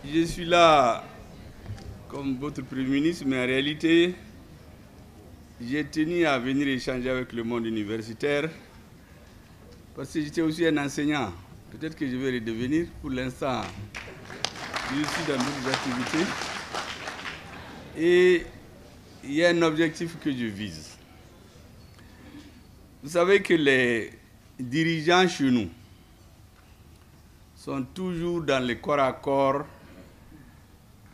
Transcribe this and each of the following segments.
Je suis là comme votre Premier ministre, mais en réalité, j'ai tenu à venir échanger avec le monde universitaire parce que j'étais aussi un enseignant. Peut-être que je vais redevenir. Pour l'instant, je suis dans d'autres activités. Et il y a un objectif que je vise. Vous savez que les dirigeants chez nous sont toujours dans le corps à corps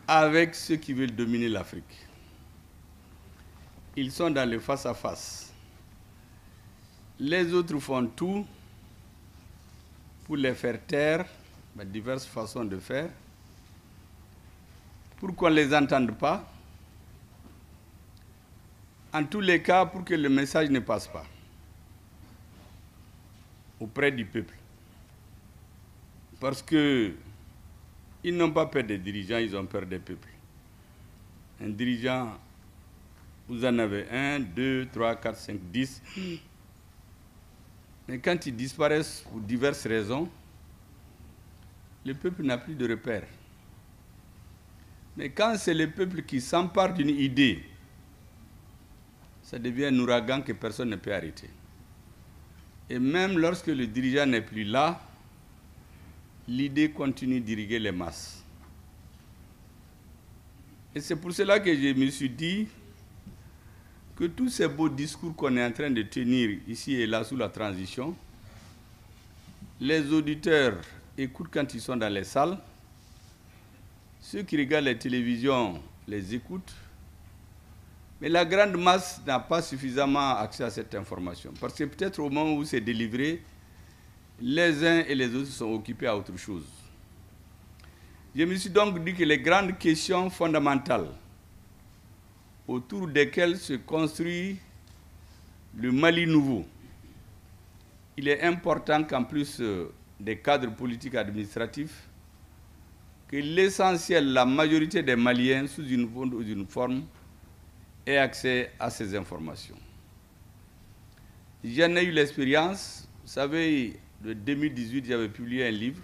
avec ceux qui veulent dominer l'Afrique. Ils sont dans le face-à-face. Les autres font tout pour les faire taire, de diverses façons de faire, pour qu'on ne les entende pas. En tous les cas, pour que le message ne passe pas auprès du peuple. Parce qu'ils n'ont pas peur des dirigeants, ils ont peur des peuples. Un dirigeant, vous en avez 1, 2, 3, 4, 5, 10. Mais quand ils disparaissent pour diverses raisons, le peuple n'a plus de repères. Mais quand c'est le peuple qui s'empare d'une idée, ça devient un ouragan que personne ne peut arrêter. Et même lorsque le dirigeant n'est plus là, l'idée continue d'irriguer les masses. Et c'est pour cela que je me suis dit que tous ces beaux discours qu'on est en train de tenir ici et là sous la transition, les auditeurs écoutent quand ils sont dans les salles, ceux qui regardent les télévisions les écoutent, mais la grande masse n'a pas suffisamment accès à cette information. Parce que peut-être au moment où c'est délivré, les uns et les autres sont occupés à autre chose. Je me suis donc dit que les grandes questions fondamentales autour desquelles se construit le Mali nouveau, il est important qu'en plus des cadres politiques et administratifs, que l'essentiel, la majorité des Maliens, sous une forme ou d'une forme, aient accès à ces informations. J'en ai eu l'expérience. Vous savez, en 2018, j'avais publié un livre.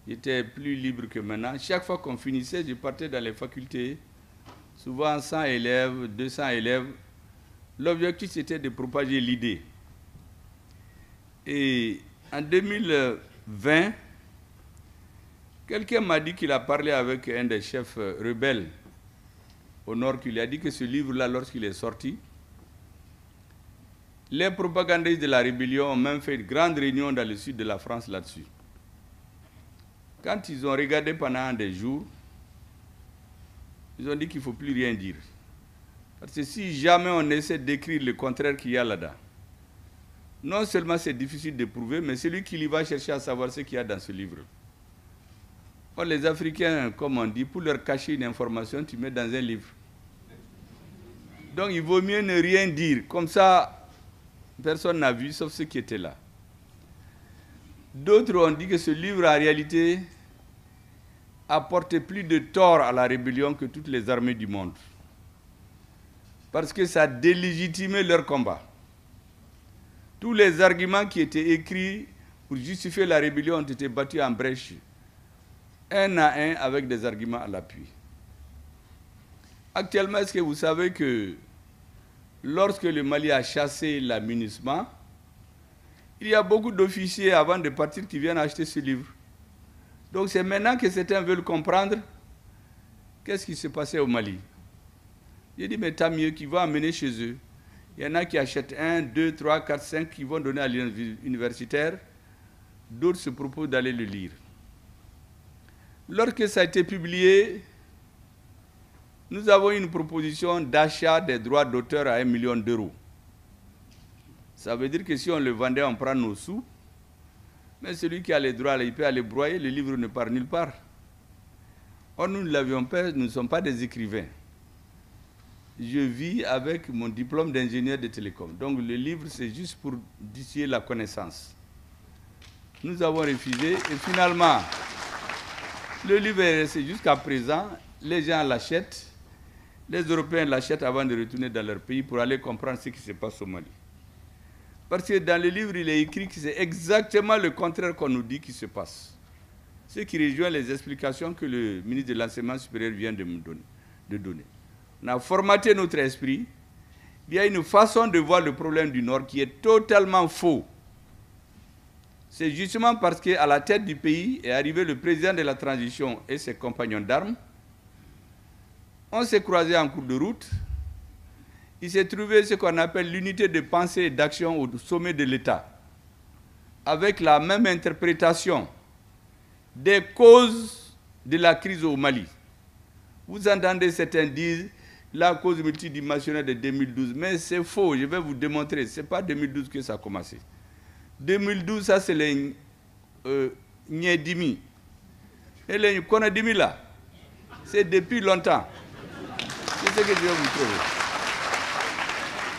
J'étais plus libre que maintenant. Chaque fois qu'on finissait, je partais dans les facultés, souvent 100 élèves, 200 élèves. L'objectif, c'était de propager l'idée. Et en 2020, quelqu'un m'a dit qu'il a parlé avec un des chefs rebelles au nord, qui lui a dit que ce livre-là, lorsqu'il est sorti, les propagandistes de la rébellion ont même fait une grande réunion dans le sud de la France là-dessus. Quand ils ont regardé pendant des jours, ils ont dit qu'il ne faut plus rien dire. Parce que si jamais on essaie d'écrire le contraire qu'il y a là-dedans, non seulement c'est difficile de prouver, mais celui qui y va chercher à savoir ce qu'il y a dans ce livre. Or, les Africains, comme on dit, pour leur cacher une information, tu mets dans un livre. Donc, il vaut mieux ne rien dire. Comme ça, personne n'a vu, sauf ceux qui étaient là. D'autres ont dit que ce livre, en réalité, apportait plus de tort à la rébellion que toutes les armées du monde. Parce que ça délégitimait leur combat. Tous les arguments qui étaient écrits pour justifier la rébellion ont été battus en brèche, un à un, avec des arguments à l'appui. Actuellement, est-ce que vous savez que lorsque le Mali a chassé la MINUSMA, il y a beaucoup d'officiers avant de partir qui viennent acheter ce livre. Donc c'est maintenant que certains veulent comprendre qu'est-ce qui s'est passé au Mali. J'ai dit, mais tant mieux, qu'ils vont amener chez eux. Il y en a qui achètent 1, 2, 3, 4, 5, qui vont donner à l'universitaire. D'autres se proposent d'aller le lire. Lorsque ça a été publié, nous avons une proposition d'achat des droits d'auteur à 1 million d'euros. Ça veut dire que si on le vendait, on prend nos sous. Mais celui qui a les droits, il peut aller broyer, le livre ne part nulle part. Or, nous ne l'avions pas, nous ne sommes pas des écrivains. Je vis avec mon diplôme d'ingénieur de télécom. Donc le livre, c'est juste pour distiller la connaissance. Nous avons refusé et finalement, le livre est resté jusqu'à présent. Les gens l'achètent. Les Européens l'achètent avant de retourner dans leur pays pour aller comprendre ce qui se passe au Mali. Parce que dans le livre, il est écrit que c'est exactement le contraire qu'on nous dit qui se passe. Ce qui rejoint les explications que le ministre de l'Enseignement supérieur vient de donner. On a formaté notre esprit. Il y a une façon de voir le problème du Nord qui est totalement faux. C'est justement parce qu'à la tête du pays est arrivé le président de la transition et ses compagnons d'armes. On s'est croisés en cours de route. Il s'est trouvé ce qu'on appelle l'unité de pensée et d'action au sommet de l'État, avec la même interprétation des causes de la crise au Mali. Vous entendez certains dire la cause multidimensionnelle de 2012, mais c'est faux, je vais vous démontrer. Ce n'est pas 2012 que ça a commencé. 2012, ça c'est les Nyedimi. Et les Konadimi là, c'est depuis longtemps. C'est ce que je vais vous trouver.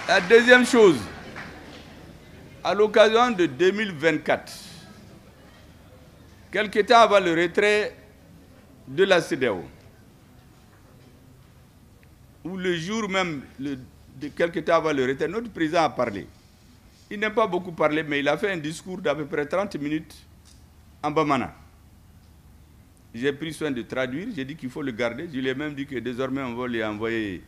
La deuxième chose, à l'occasion de 2024, quelque temps avant le retrait de la CEDEAO, ou le jour même de quelque temps avant le retrait, notre président a parlé. Il n'a pas beaucoup parlé, mais il a fait un discours d'à peu près 30 minutes en Bamana. J'ai pris soin de traduire, j'ai dit qu'il faut le garder. Je lui ai même dit que désormais on va lui envoyer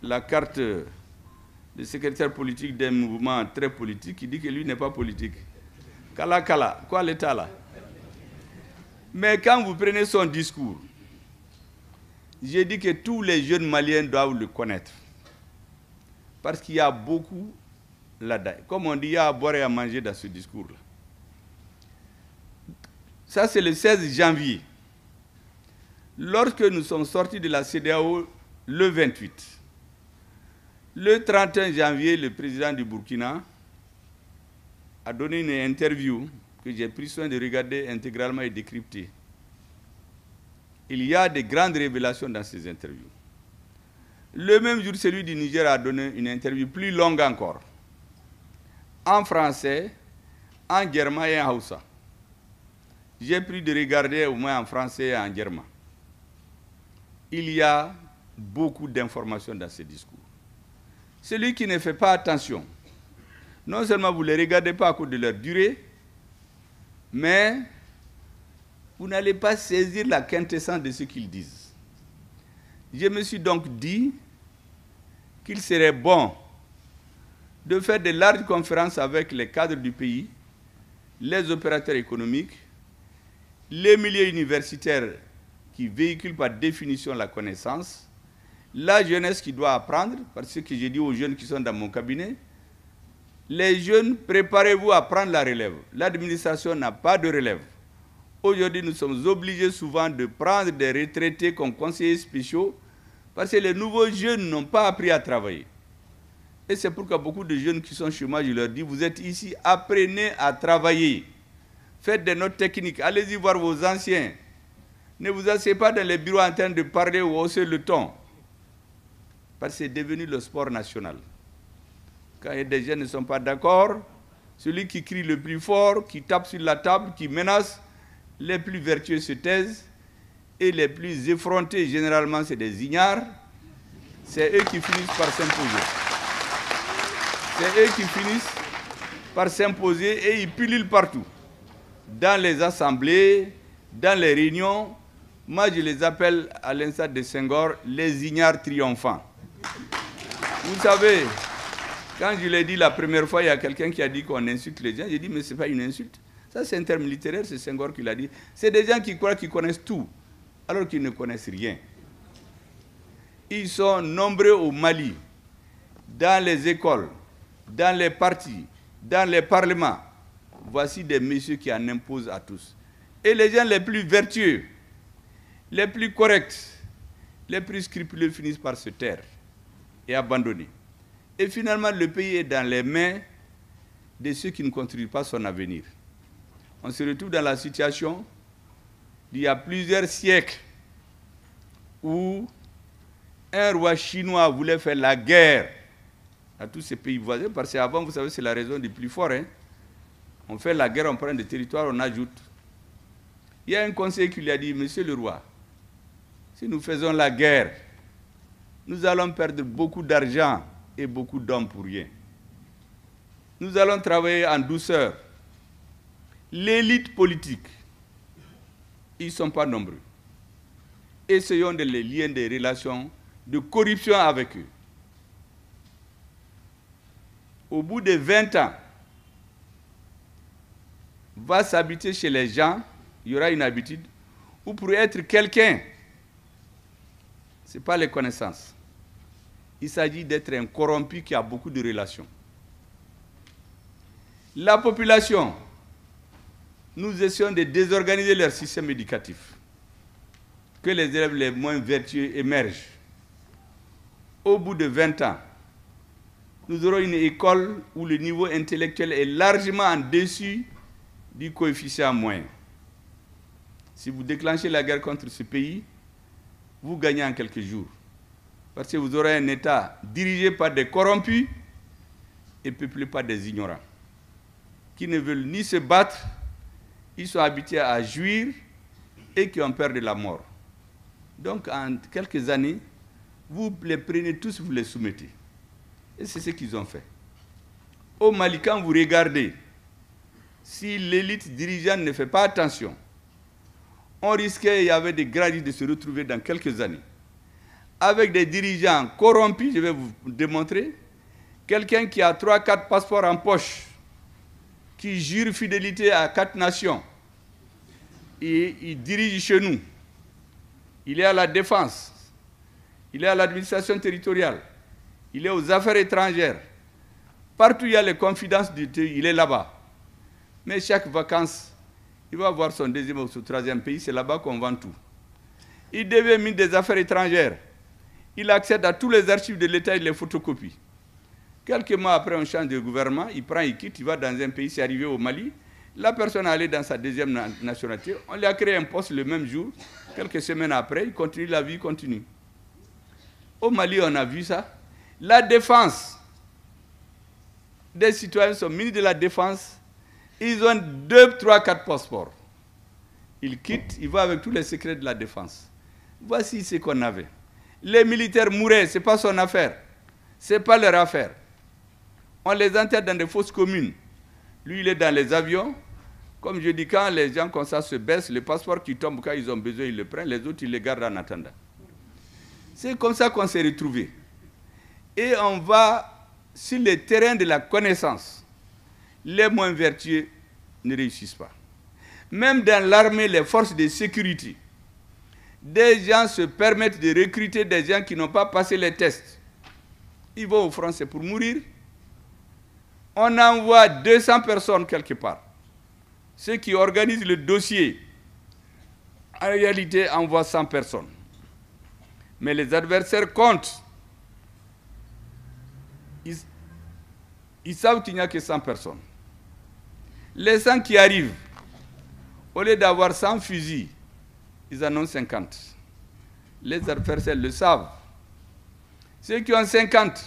la carte de secrétaire politique d'un mouvement très politique qui dit que lui n'est pas politique. Kala Kala, quoi l'État là? Mais quand vous prenez son discours, j'ai dit que tous les jeunes Maliens doivent le connaître. Parce qu'il y a beaucoup là-dedans. Comme on dit, il y a à boire et à manger dans ce discours-là. Ça, c'est le 16 janvier. Lorsque nous sommes sortis de la CEDEAO le 28, le 31 janvier, le président du Burkina a donné une interview que j'ai pris soin de regarder intégralement et décrypter. Il y a de grandes révélations dans ces interviews. Le même jour, celui du Niger a donné une interview plus longue encore, en français, en germain et en hausa. J'ai pris de regarder au moins en français et en germain. Il y a beaucoup d'informations dans ces discours. Celui qui ne fait pas attention, non seulement vous ne les regardez pas à cause de leur durée, mais vous n'allez pas saisir la quintessence de ce qu'ils disent. Je me suis donc dit qu'il serait bon de faire de larges conférences avec les cadres du pays, les opérateurs économiques, les milieux universitaires qui véhiculent par définition la connaissance, la jeunesse qui doit apprendre, parce que j'ai dit aux jeunes qui sont dans mon cabinet, les jeunes, préparez-vous à prendre la relève. L'administration n'a pas de relève. Aujourd'hui, nous sommes obligés souvent de prendre des retraités comme conseillers spéciaux parce que les nouveaux jeunes n'ont pas appris à travailler. Et c'est pourquoi beaucoup de jeunes qui sont au chômage, je leur dis, vous êtes ici, apprenez à travailler. Faites des notes techniques, allez-y voir vos anciens. Ne vous asseyez pas dans les bureaux en train de parler ou hausser le ton. Parce que c'est devenu le sport national. Quand des jeunes ne sont pas d'accord, celui qui crie le plus fort, qui tape sur la table, qui menace, les plus vertueux se taisent et les plus effrontés, généralement, c'est des ignares. C'est eux qui finissent par s'imposer. C'est eux qui finissent par s'imposer et ils pullulent partout. Dans les assemblées, dans les réunions, moi je les appelle, à l'instar de Senghor, les ignares triomphants. Vous savez, quand je l'ai dit la première fois, il y a quelqu'un qui a dit qu'on insulte les gens. J'ai dit, mais ce n'est pas une insulte. Ça, c'est un terme littéraire, c'est Senghor qui l'a dit. C'est des gens qui croient qu'ils connaissent tout, alors qu'ils ne connaissent rien. Ils sont nombreux au Mali, dans les écoles, dans les partis, dans les parlements. Voici des messieurs qui en imposent à tous. Et les gens les plus vertueux, les plus corrects, les plus scrupuleux finissent par se taire et abandonner. Et finalement, le pays est dans les mains de ceux qui ne contribuent pas à son avenir. On se retrouve dans la situation d'il y a plusieurs siècles où un roi chinois voulait faire la guerre à tous ces pays voisins, parce qu'avant, vous savez, c'est la raison du plus fort. Hein? On fait la guerre, on prend des territoires, on ajoute. Il y a un conseiller qui lui a dit, monsieur le roi, si nous faisons la guerre, nous allons perdre beaucoup d'argent et beaucoup d'hommes pour rien. Nous allons travailler en douceur. L'élite politique ils ne sont pas nombreux. Essayons de les lier des relations de corruption avec eux. Au bout de 20 ans, va s'habiter chez les gens, il y aura une habitude, ou pour être quelqu'un, ce n'est pas les connaissances. Il s'agit d'être un corrompu qui a beaucoup de relations. La population, nous essayons de désorganiser leur système éducatif. Que les élèves les moins vertueux émergent. Au bout de 20 ans, nous aurons une école où le niveau intellectuel est largement en dessus du coefficient moyen. Si vous déclenchez la guerre contre ce pays, vous gagnez en quelques jours. Parce que vous aurez un État dirigé par des corrompus et peuplé par des ignorants, qui ne veulent ni se battre, ils sont habitués à jouir et qui ont peur de la mort. Donc en quelques années, vous les prenez tous, vous les soumettez. Et c'est ce qu'ils ont fait. Au Mali, quand vous regardez, si l'élite dirigeante ne fait pas attention, on risquait, il y avait des grands risques de se retrouver dans quelques années avec des dirigeants corrompus, je vais vous démontrer, quelqu'un qui a 3-4 passeports en poche, qui jure fidélité à 4 nations, et il dirige chez nous. Il est à la défense, il est à l'administration territoriale, il est aux affaires étrangères. Partout où il y a les confidences, il est là-bas. Mais chaque vacances, il va voir son deuxième ou son troisième pays, c'est là-bas qu'on vend tout. Il devient ministre des Affaires étrangères. Il accède à tous les archives de l'État et les photocopie. Quelques mois après, on change de gouvernement, il prend, il quitte, il va dans un pays, c'est arrivé au Mali. La personne est allée dans sa deuxième nationalité. On lui a créé un poste le même jour. Quelques semaines après, il continue, la vie continue. Au Mali, on a vu ça. La défense des citoyens sont ministres de la Défense. Ils ont 2, 3, 4 passeports. Ils quittent, ils vont avec tous les secrets de la défense. Voici ce qu'on avait. Les militaires mouraient, ce n'est pas son affaire. Ce n'est pas leur affaire. On les enterre dans des fosses communes. Lui, il est dans les avions. Comme je dis, quand les gens comme ça se baissent, le passeport qui tombe, quand ils ont besoin, ils le prennent. Les autres, ils le gardent en attendant. C'est comme ça qu'on s'est retrouvés. Et on va sur le terrain de la connaissance. Les moins vertueux ne réussissent pas. Même dans l'armée, les forces de sécurité, des gens se permettent de recruter des gens qui n'ont pas passé les tests. Ils vont au front, c'est pour mourir. On envoie 200 personnes quelque part. Ceux qui organisent le dossier, en réalité, envoient 100 personnes. Mais les adversaires comptent. Ils savent qu'il n'y a que 100 personnes. Les 100 qui arrivent, au lieu d'avoir 100 fusils, ils en ont 50. Les adversaires le savent. Ceux qui ont 50,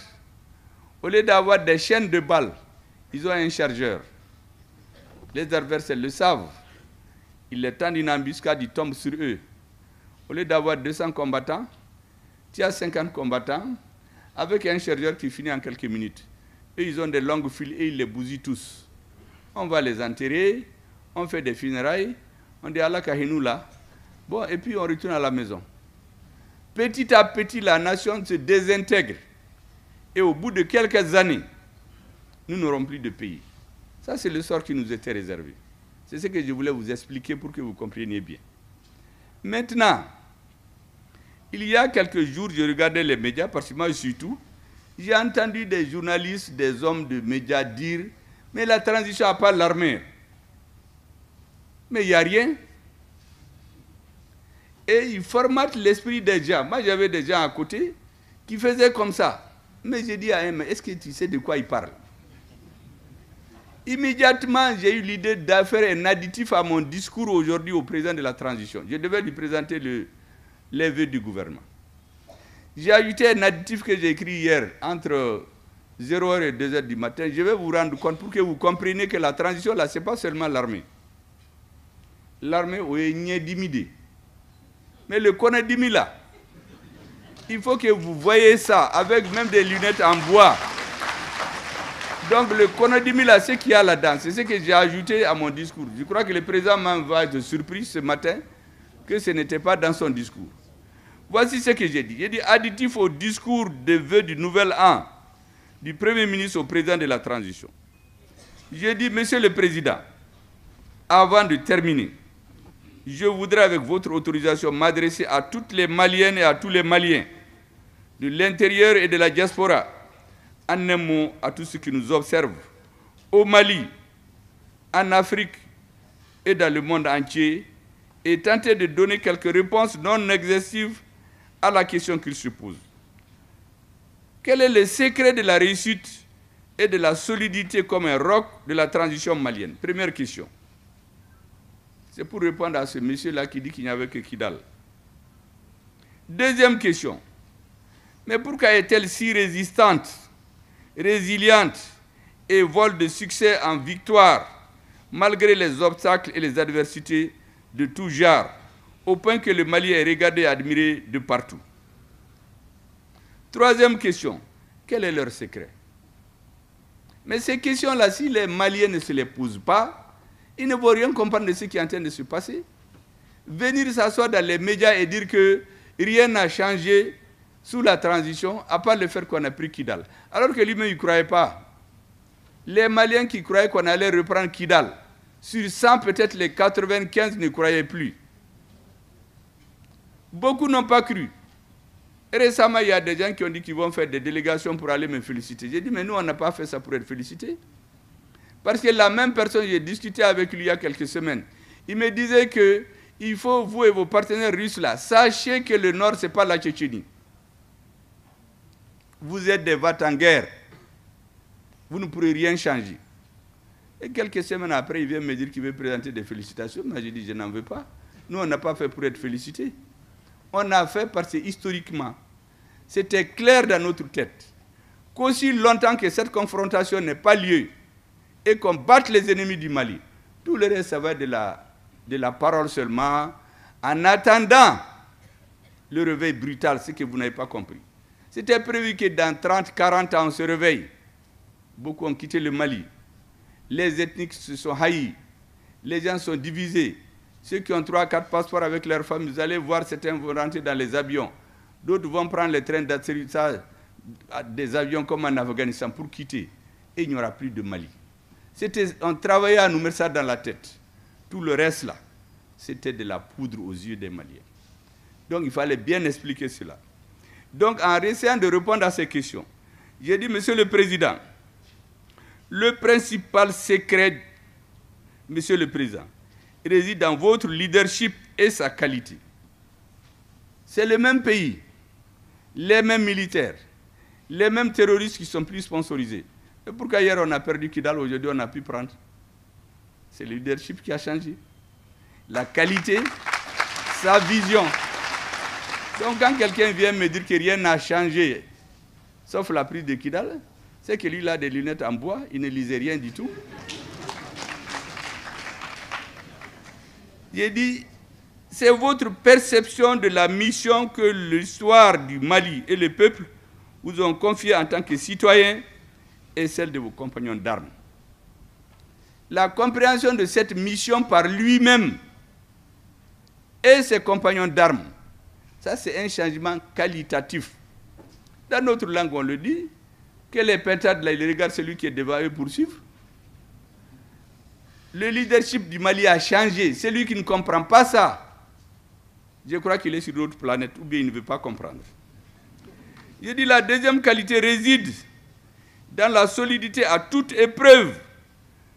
au lieu d'avoir des chaînes de balles, ils ont un chargeur. Les adversaires le savent. Ils les tendent une embuscade, ils tombent sur eux. Au lieu d'avoir 200 combattants, tu as 50 combattants avec un chargeur qui finit en quelques minutes. Eux, ils ont des longues files et ils les bousillent tous. On va les enterrer, on fait des funérailles, on dit Allah Kahinou là. Bon, et puis on retourne à la maison. Petit à petit, la nation se désintègre. Et au bout de quelques années, nous n'aurons plus de pays. Ça, c'est le sort qui nous était réservé. C'est ce que je voulais vous expliquer pour que vous compreniez bien. Maintenant, il y a quelques jours, je regardais les médias, parce que moi, surtout, j'ai entendu des journalistes, des hommes de médias dire « Mais la transition n'a pas l'armée. » Mais il n'y a rien. Et ils formatent l'esprit des gens. Moi, j'avais des gens à côté qui faisaient comme ça. Mais j'ai dit à eux, est-ce que tu sais de quoi ils parlent? Immédiatement, j'ai eu l'idée de faire un additif à mon discours aujourd'hui au président de la transition. Je devais lui présenter les vœux du gouvernement. J'ai ajouté un additif que j'ai écrit hier, entre 0h et 2h du matin. Je vais vous rendre compte pour que vous compreniez que la transition, là, ce n'est pas seulement l'armée. L'armée, oui, il y a 10 000. Mais le Konadimi, là, il faut que vous voyez ça, avec même des lunettes en bois. Donc le Konadimi, là, ce qu'il y a là-dedans, c'est ce que j'ai ajouté à mon discours. Je crois que le président va être surpris ce matin. que ce n'était pas dans son discours. Voici ce que j'ai dit. J'ai dit additif au discours de vœux du nouvel an du Premier ministre au président de la transition. J'ai dit, Monsieur le Président, avant de terminer, je voudrais, avec votre autorisation, m'adresser à toutes les Maliennes et à tous les Maliens de l'intérieur et de la diaspora, en un mot à tous ceux qui nous observent, au Mali, en Afrique et dans le monde entier, et tenter de donner quelques réponses non exhaustives à la question qu'il se pose. Quel est le secret de la réussite et de la solidité comme un roc de la transition malienne? Première question. C'est pour répondre à ce monsieur-là qui dit qu'il n'y avait que Kidal. Deuxième question. Mais pourquoi est-elle si résistante, résiliente et vole de succès en victoire, malgré les obstacles et les adversités de tout genre, au point que le Mali est regardé et admiré de partout? Troisième question. Quel est leur secret? Mais ces questions-là, si les Maliens ne se les posent pas, ils ne vont rien comprendre de ce qui est en train de se passer. Venir s'asseoir dans les médias et dire que rien n'a changé sous la transition, à part le fait qu'on a pris Kidal. Alors que lui-même, il ne croyait pas. Les Maliens qui croyaient qu'on allait reprendre Kidal, sur 100, peut-être les 95 ne croyaient plus. Beaucoup n'ont pas cru. Récemment, il y a des gens qui ont dit qu'ils vont faire des délégations pour aller me féliciter. J'ai dit, mais nous, on n'a pas fait ça pour être félicités. Parce que la même personne, j'ai discuté avec lui il y a quelques semaines. Il me disait qu'il faut, vous et vos partenaires russes là, sachez que le Nord, ce n'est pas la Tchétchénie. Vous êtes des vats en guerre. Vous ne pourrez rien changer. Et quelques semaines après, il vient me dire qu'il veut présenter des félicitations. Moi, j'ai dit, je n'en veux pas. Nous, on n'a pas fait pour être félicités. On a fait parce que historiquement, c'était clair dans notre tête qu'aussi longtemps que cette confrontation n'ait pas lieu et qu'on batte les ennemis du Mali, tout le reste, ça va être de la parole seulement, en attendant le réveil brutal, ce que vous n'avez pas compris. C'était prévu que dans 30, 40 ans, on se réveille. Beaucoup ont quitté le Mali. Les ethniques se sont haïs. Les gens sont divisés. Ceux qui ont 3, 4 passeports avec leurs femmes, vous allez voir, certains vont rentrer dans les avions. D'autres vont prendre les trains d'atterrissage, des avions comme en Afghanistan pour quitter. Et il n'y aura plus de Mali. On travaillait à nous mettre ça dans la tête. Tout le reste là, c'était de la poudre aux yeux des Maliens. Donc il fallait bien expliquer cela. Donc en essayant de répondre à ces questions, j'ai dit, Monsieur le Président, le principal secret, Monsieur le Président, réside dans votre leadership et sa qualité. C'est le même pays, les mêmes militaires, les mêmes terroristes qui sont plus sponsorisés. Et pourquoi hier on a perdu Kidal, aujourd'hui on a pu prendre? C'est le leadership qui a changé. La qualité, sa vision. Donc quand quelqu'un vient me dire que rien n'a changé, sauf la prise de Kidal, c'est que lui il a des lunettes en bois, il ne lisait rien du tout. J'ai dit, c'est votre perception de la mission que l'histoire du Mali et le peuple vous ont confiée en tant que citoyens et celle de vos compagnons d'armes. La compréhension de cette mission par lui-même et ses compagnons d'armes, ça c'est un changement qualitatif. Dans notre langue, on le dit, que les pentades, là, ils regardent celui qui est devant eux poursuivre. Le leadership du Mali a changé. Celui qui ne comprend pas ça, je crois qu'il est sur d'autres planètes, ou bien il ne veut pas comprendre. Je dis la deuxième qualité réside dans la solidité à toute épreuve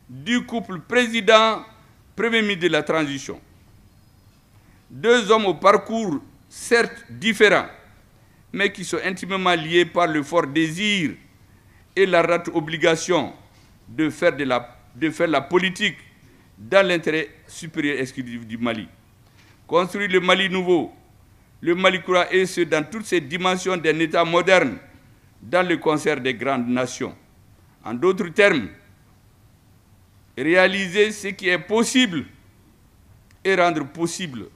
du couple président-premier ministre de la transition. Deux hommes au parcours certes différents, mais qui sont intimement liés par le fort désir et l'ardente obligation de faire la politique dans l'intérêt supérieur exclusif du Mali. Construire le Mali nouveau, le Mali courant et ce dans toutes ses dimensions d'un État moderne, dans le concert des grandes nations. En d'autres termes, réaliser ce qui est possible et rendre possible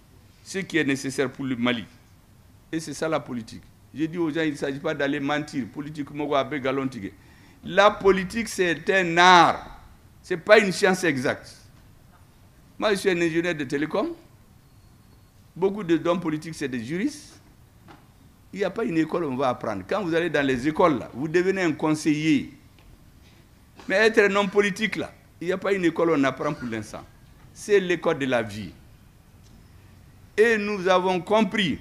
ce qui est nécessaire pour le Mali. Et c'est ça la politique. J'ai dit aux gens, il ne s'agit pas d'aller mentir. Politique, la politique, c'est un art. Ce n'est pas une science exacte. Moi, je suis un ingénieur de télécom. Beaucoup d'hommes politiques, c'est des juristes. Il n'y a pas une école où on va apprendre. Quand vous allez dans les écoles, là, vous devenez un conseiller. Mais être un homme politique, là, il n'y a pas une école où on apprend pour l'instant. C'est l'école de la vie. Et nous avons compris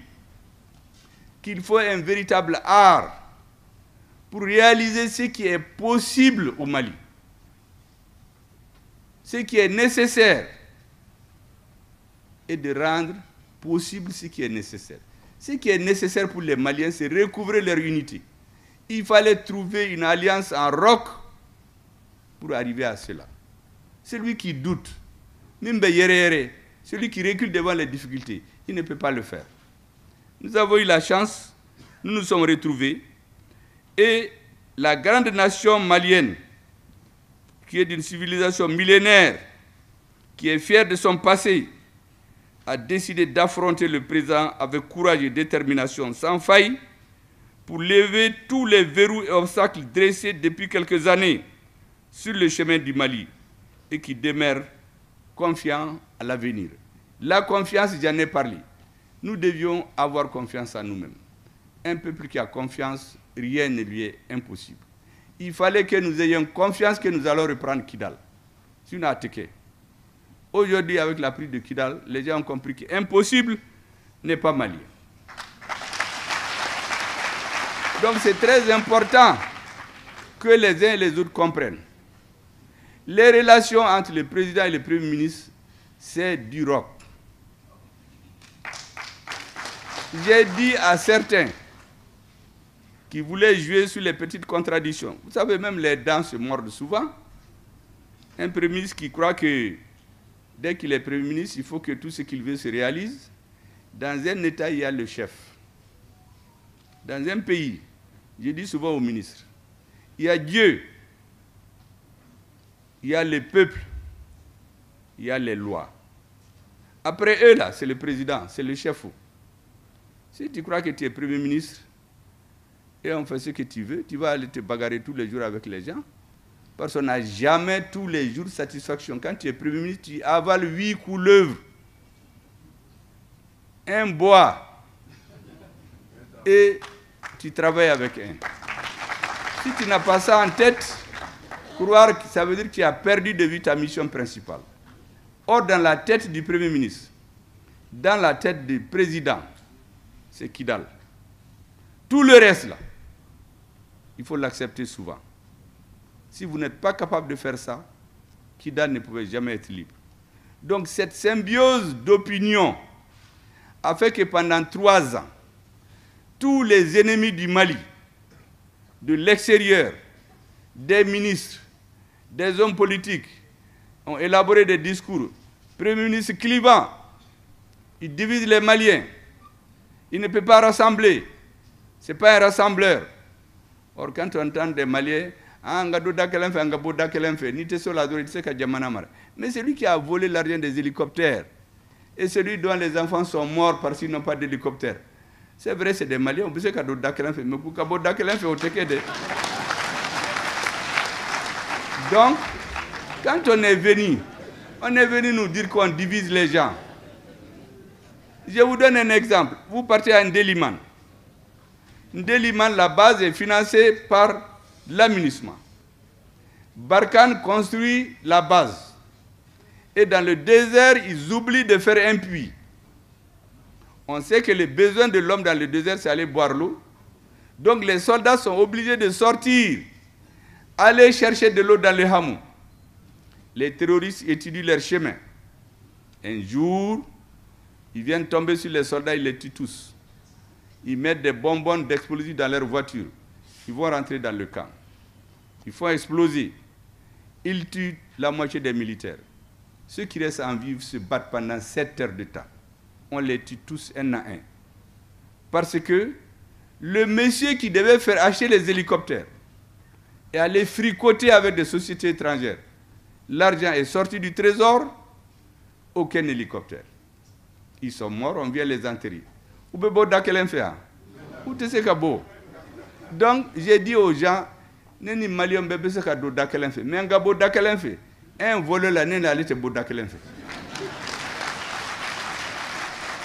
qu'il faut un véritable art pour réaliser ce qui est possible au Mali. Ce qui est nécessaire. Et de rendre possible ce qui est nécessaire. Ce qui est nécessaire pour les Maliens, c'est recouvrer leur unité. Il fallait trouver une alliance en roc pour arriver à cela. Celui qui doute, celui qui recule devant les difficultés, il ne peut pas le faire. Nous avons eu la chance, nous nous sommes retrouvés, et la grande nation malienne, qui est d'une civilisation millénaire, qui est fière de son passé, a décidé d'affronter le présent avec courage et détermination sans faille pour lever tous les verrous et obstacles dressés depuis quelques années sur le chemin du Mali et qui demeurent confiants à l'avenir. La confiance, j'en ai parlé. Nous devions avoir confiance en nous-mêmes. Un peuple qui a confiance, rien ne lui est impossible. Il fallait que nous ayons confiance que nous allons reprendre Kidal. C'est une attaque. Aujourd'hui, avec la prise de Kidal, les gens ont compris qu'impossible n'est pas malien. Donc c'est très important que les uns et les autres comprennent. Les relations entre le président et le premier ministre, c'est du roc. J'ai dit à certains qui voulaient jouer sur les petites contradictions, vous savez, même les dents se mordent souvent. Un premier ministre qui croit que dès qu'il est Premier ministre, il faut que tout ce qu'il veut se réalise. Dans un État, il y a le chef. Dans un pays, je dis souvent au ministre, il y a Dieu, il y a le peuple, il y a les lois. Après eux, là, c'est le président, c'est le chef. Si tu crois que tu es Premier ministre et on fait ce que tu veux, tu vas aller te bagarrer tous les jours avec les gens. Parce qu'on n'a jamais tous les jours satisfaction. Quand tu es Premier ministre, tu avales 8 couleuvres, un bois, et tu travailles avec un. Si tu n'as pas ça en tête, croire que ça veut dire que tu as perdu de vue ta mission principale. Or, dans la tête du Premier ministre, dans la tête du président, c'est Kidal. Tout le reste, là, il faut l'accepter souvent. Si vous n'êtes pas capable de faire ça, Kidal ne pouvait jamais être libre. Donc cette symbiose d'opinion a fait que pendant 3 ans, tous les ennemis du Mali, de l'extérieur, des ministres, des hommes politiques, ont élaboré des discours. Premier ministre clivant, il divise les Maliens. Il ne peut pas rassembler. Ce n'est pas un rassembleur. Or, quand on entend des Maliens, mais celui qui a volé l'argent des hélicoptères et celui dont les enfants sont morts parce qu'ils n'ont pas d'hélicoptère. C'est vrai, c'est des Maliens, on peut se faire mais donc, quand on est venu nous dire qu'on divise les gens. Je vous donne un exemple. Vous partez à Ndélimane. Ndélimane, la base est financée par l'aménagement. Barkhane construit la base. Et dans le désert, ils oublient de faire un puits. On sait que le besoin de l'homme dans le désert, c'est aller boire l'eau. Donc les soldats sont obligés de sortir, aller chercher de l'eau dans le hameau. Les terroristes étudient leur chemin. Un jour, ils viennent tomber sur les soldats, ils les tuent tous. Ils mettent des bonbons d'explosifs dans leur voiture. Ils vont rentrer dans le camp. Ils font exploser. Ils tuent la moitié des militaires. Ceux qui restent en vie se battent pendant 7 heures de temps. On les tue tous un à un. Parce que le monsieur qui devait faire acheter les hélicoptères et aller fricoter avec des sociétés étrangères, l'argent est sorti du trésor, aucun hélicoptère. Ils sont morts, on vient les enterrer. Donc, j'ai dit aux gens, Neni Malion bébé se kado dakelen fait. Mais un gabo dakelen fait. Un voleur la nene allait te beau dakelen fait.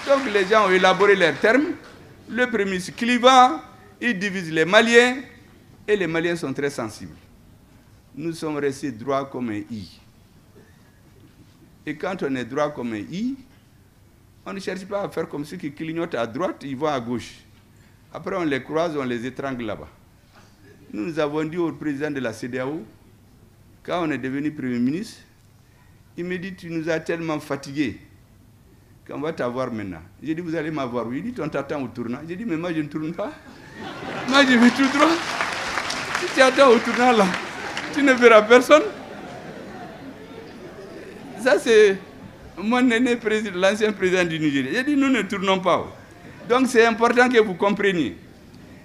Donc les gens ont élaboré leurs termes. Le premier ministre clivant, il divise les Maliens, et les Maliens sont très sensibles. Nous sommes restés droits comme un i. Et quand on est droit comme un i, on ne cherche pas à faire comme ceux qui clignotent à droite, ils vont à gauche. Après, on les croise, on les étrangle là-bas. Nous avons dit au président de la CEDEAO, quand on est devenu Premier ministre, il me dit, tu nous as tellement fatigués qu'on va t'avoir maintenant. J'ai dit, vous allez m'avoir. Oui, il dit, on t'attend au tournant. J'ai dit, mais moi, je ne tourne pas. Moi, je vais tout droit. Si tu attends au tournant là, tu ne verras personne. Ça, c'est mon aîné président, l'ancien président du Nigeria. J'ai dit, nous ne tournons pas. Donc, c'est important que vous compreniez.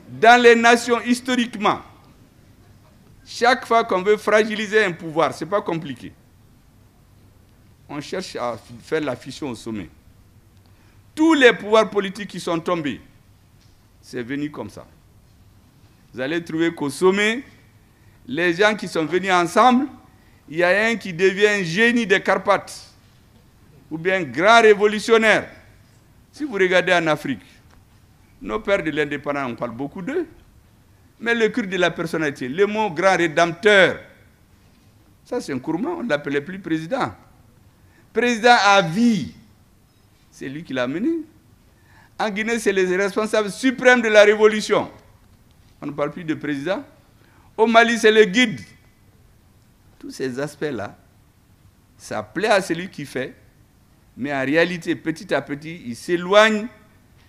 Dans les nations, historiquement, chaque fois qu'on veut fragiliser un pouvoir, ce n'est pas compliqué. On cherche à faire la fission au sommet. Tous les pouvoirs politiques qui sont tombés, c'est venu comme ça. Vous allez trouver qu'au sommet, les gens qui sont venus ensemble, il y a un qui devient un génie des Carpates, ou bien un grand révolutionnaire. Si vous regardez en Afrique, nos pères de l'indépendance, on parle beaucoup d'eux, mais le culte de la personnalité, le mot grand rédempteur, ça c'est un Nkrumah, on ne l'appelait plus président. Président à vie, c'est lui qui l'a mené. En Guinée, c'est les responsables suprêmes de la révolution. On ne parle plus de président. Au Mali, c'est le guide. Tous ces aspects-là, ça plaît à celui qui fait, mais en réalité, petit à petit, il s'éloigne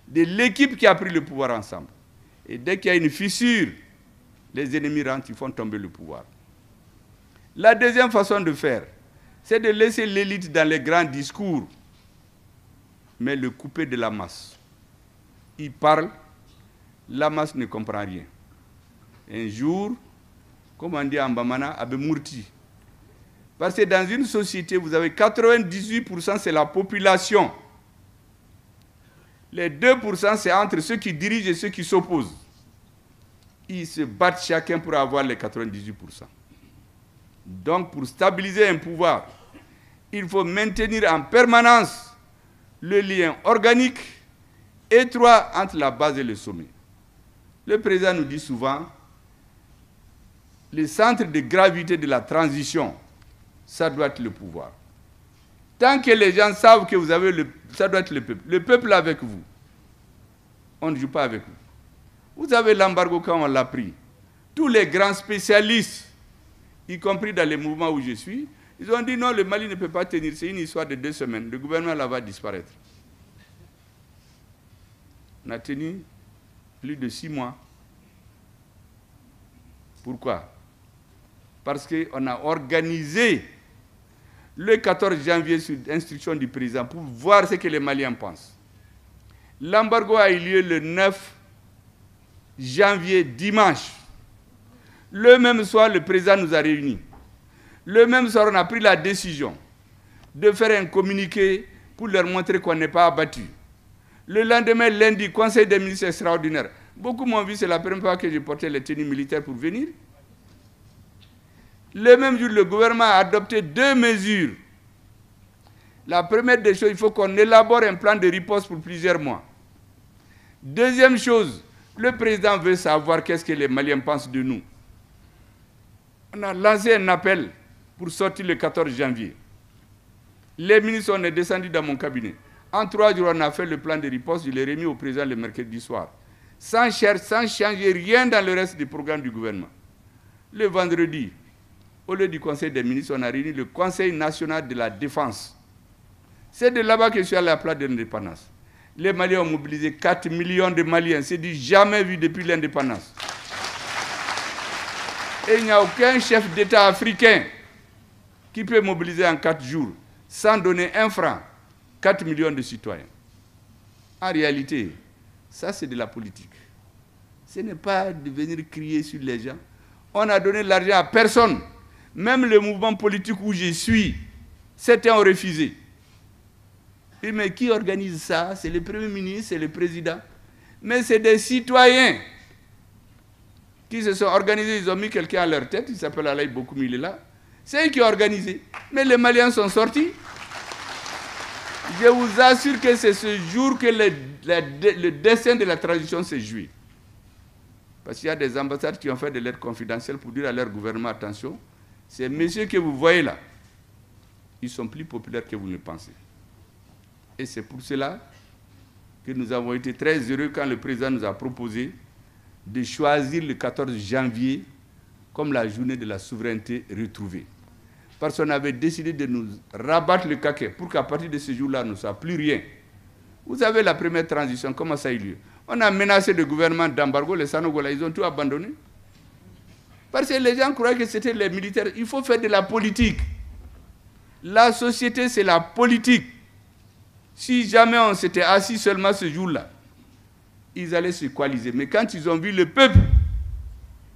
de l'équipe qui a pris le pouvoir ensemble. Et dès qu'il y a une fissure, les ennemis rentrent, ils font tomber le pouvoir. La deuxième façon de faire, c'est de laisser l'élite dans les grands discours, mais le couper de la masse. Il parle, la masse ne comprend rien. Un jour, comme on dit en Bamana, Abe Mourti. Parce que dans une société, vous avez 98%, c'est la population. Les 2%, c'est entre ceux qui dirigent et ceux qui s'opposent. Ils se battent chacun pour avoir les 98%. Donc, pour stabiliser un pouvoir, il faut maintenir en permanence le lien organique, étroit entre la base et le sommet. Le président nous dit souvent, le centre de gravité de la transition, ça doit être le pouvoir. Tant que les gens savent que vous avez ça doit être le peuple. Le peuple est avec vous. On ne joue pas avec vous. Vous avez l'embargo quand on l'a pris. Tous les grands spécialistes, y compris dans les mouvements où je suis, ils ont dit non, le Mali ne peut pas tenir. C'est une histoire de 2 semaines. Le gouvernement là va disparaître. On a tenu plus de 6 mois. Pourquoi? Parce qu'on a organisé le 14 janvier sur instruction du président pour voir ce que les Maliens pensent. L'embargo a eu lieu le 9 janvier, dimanche. Le même soir, le président nous a réunis. Le même soir, on a pris la décision de faire un communiqué pour leur montrer qu'on n'est pas abattu. Le lendemain, lundi, conseil des ministres extraordinaire. Beaucoup m'ont vu, c'est la première fois que j'ai porté les tenues militaires pour venir. Le même jour, le gouvernement a adopté 2 mesures. La première des choses, il faut qu'on élabore un plan de riposte pour plusieurs mois. Deuxième chose, le président veut savoir qu'est-ce que les Maliens pensent de nous. On a lancé un appel pour sortir le 14 janvier. Les ministres, on est descendus dans mon cabinet. En 3 jours, on a fait le plan de riposte, je l'ai remis au président le mercredi soir. Sans changer rien dans le reste du programme du gouvernement. Le vendredi, au lieu du Conseil des ministres, on a réuni le Conseil national de la défense. C'est de là-bas que je suis allé à la place de l'indépendance. Les Maliens ont mobilisé 4 millions de Maliens. C'est du jamais vu depuis l'indépendance. Et il n'y a aucun chef d'État africain qui peut mobiliser en 4 jours, sans donner 1 franc, 4 millions de citoyens. En réalité, ça c'est de la politique. Ce n'est pas de venir crier sur les gens. On a donné de l'argent à personne. Même le mouvement politique où je suis, certains ont refusé. Et mais qui organise ça? C'est le Premier ministre, c'est le président. Mais c'est des citoyens qui se sont organisés, ils ont mis quelqu'un à leur tête, il s'appelle Alaï Bokoum, il est là. C'est eux qui ont organisé. Mais les Maliens sont sortis. Je vous assure que c'est ce jour que le destin de la transition s'est joué. Parce qu'il y a des ambassades qui ont fait des lettres confidentielles pour dire à leur gouvernement, attention, ces messieurs que vous voyez là, ils sont plus populaires que vous ne pensez. Et c'est pour cela que nous avons été très heureux quand le président nous a proposé de choisir le 14 janvier comme la journée de la souveraineté retrouvée. Parce qu'on avait décidé de nous rabattre le caquet pour qu'à partir de ce jour-là, nous ne soit plus rien. Vous avez la première transition, comment ça a eu lieu? On a menacé le gouvernement d'embargo, les Sanogola, ils ont tout abandonné. Parce que les gens croyaient que c'était les militaires. Il faut faire de la politique. La société, c'est la politique. Si jamais on s'était assis seulement ce jour-là, ils allaient se coaliser. Mais quand ils ont vu le peuple,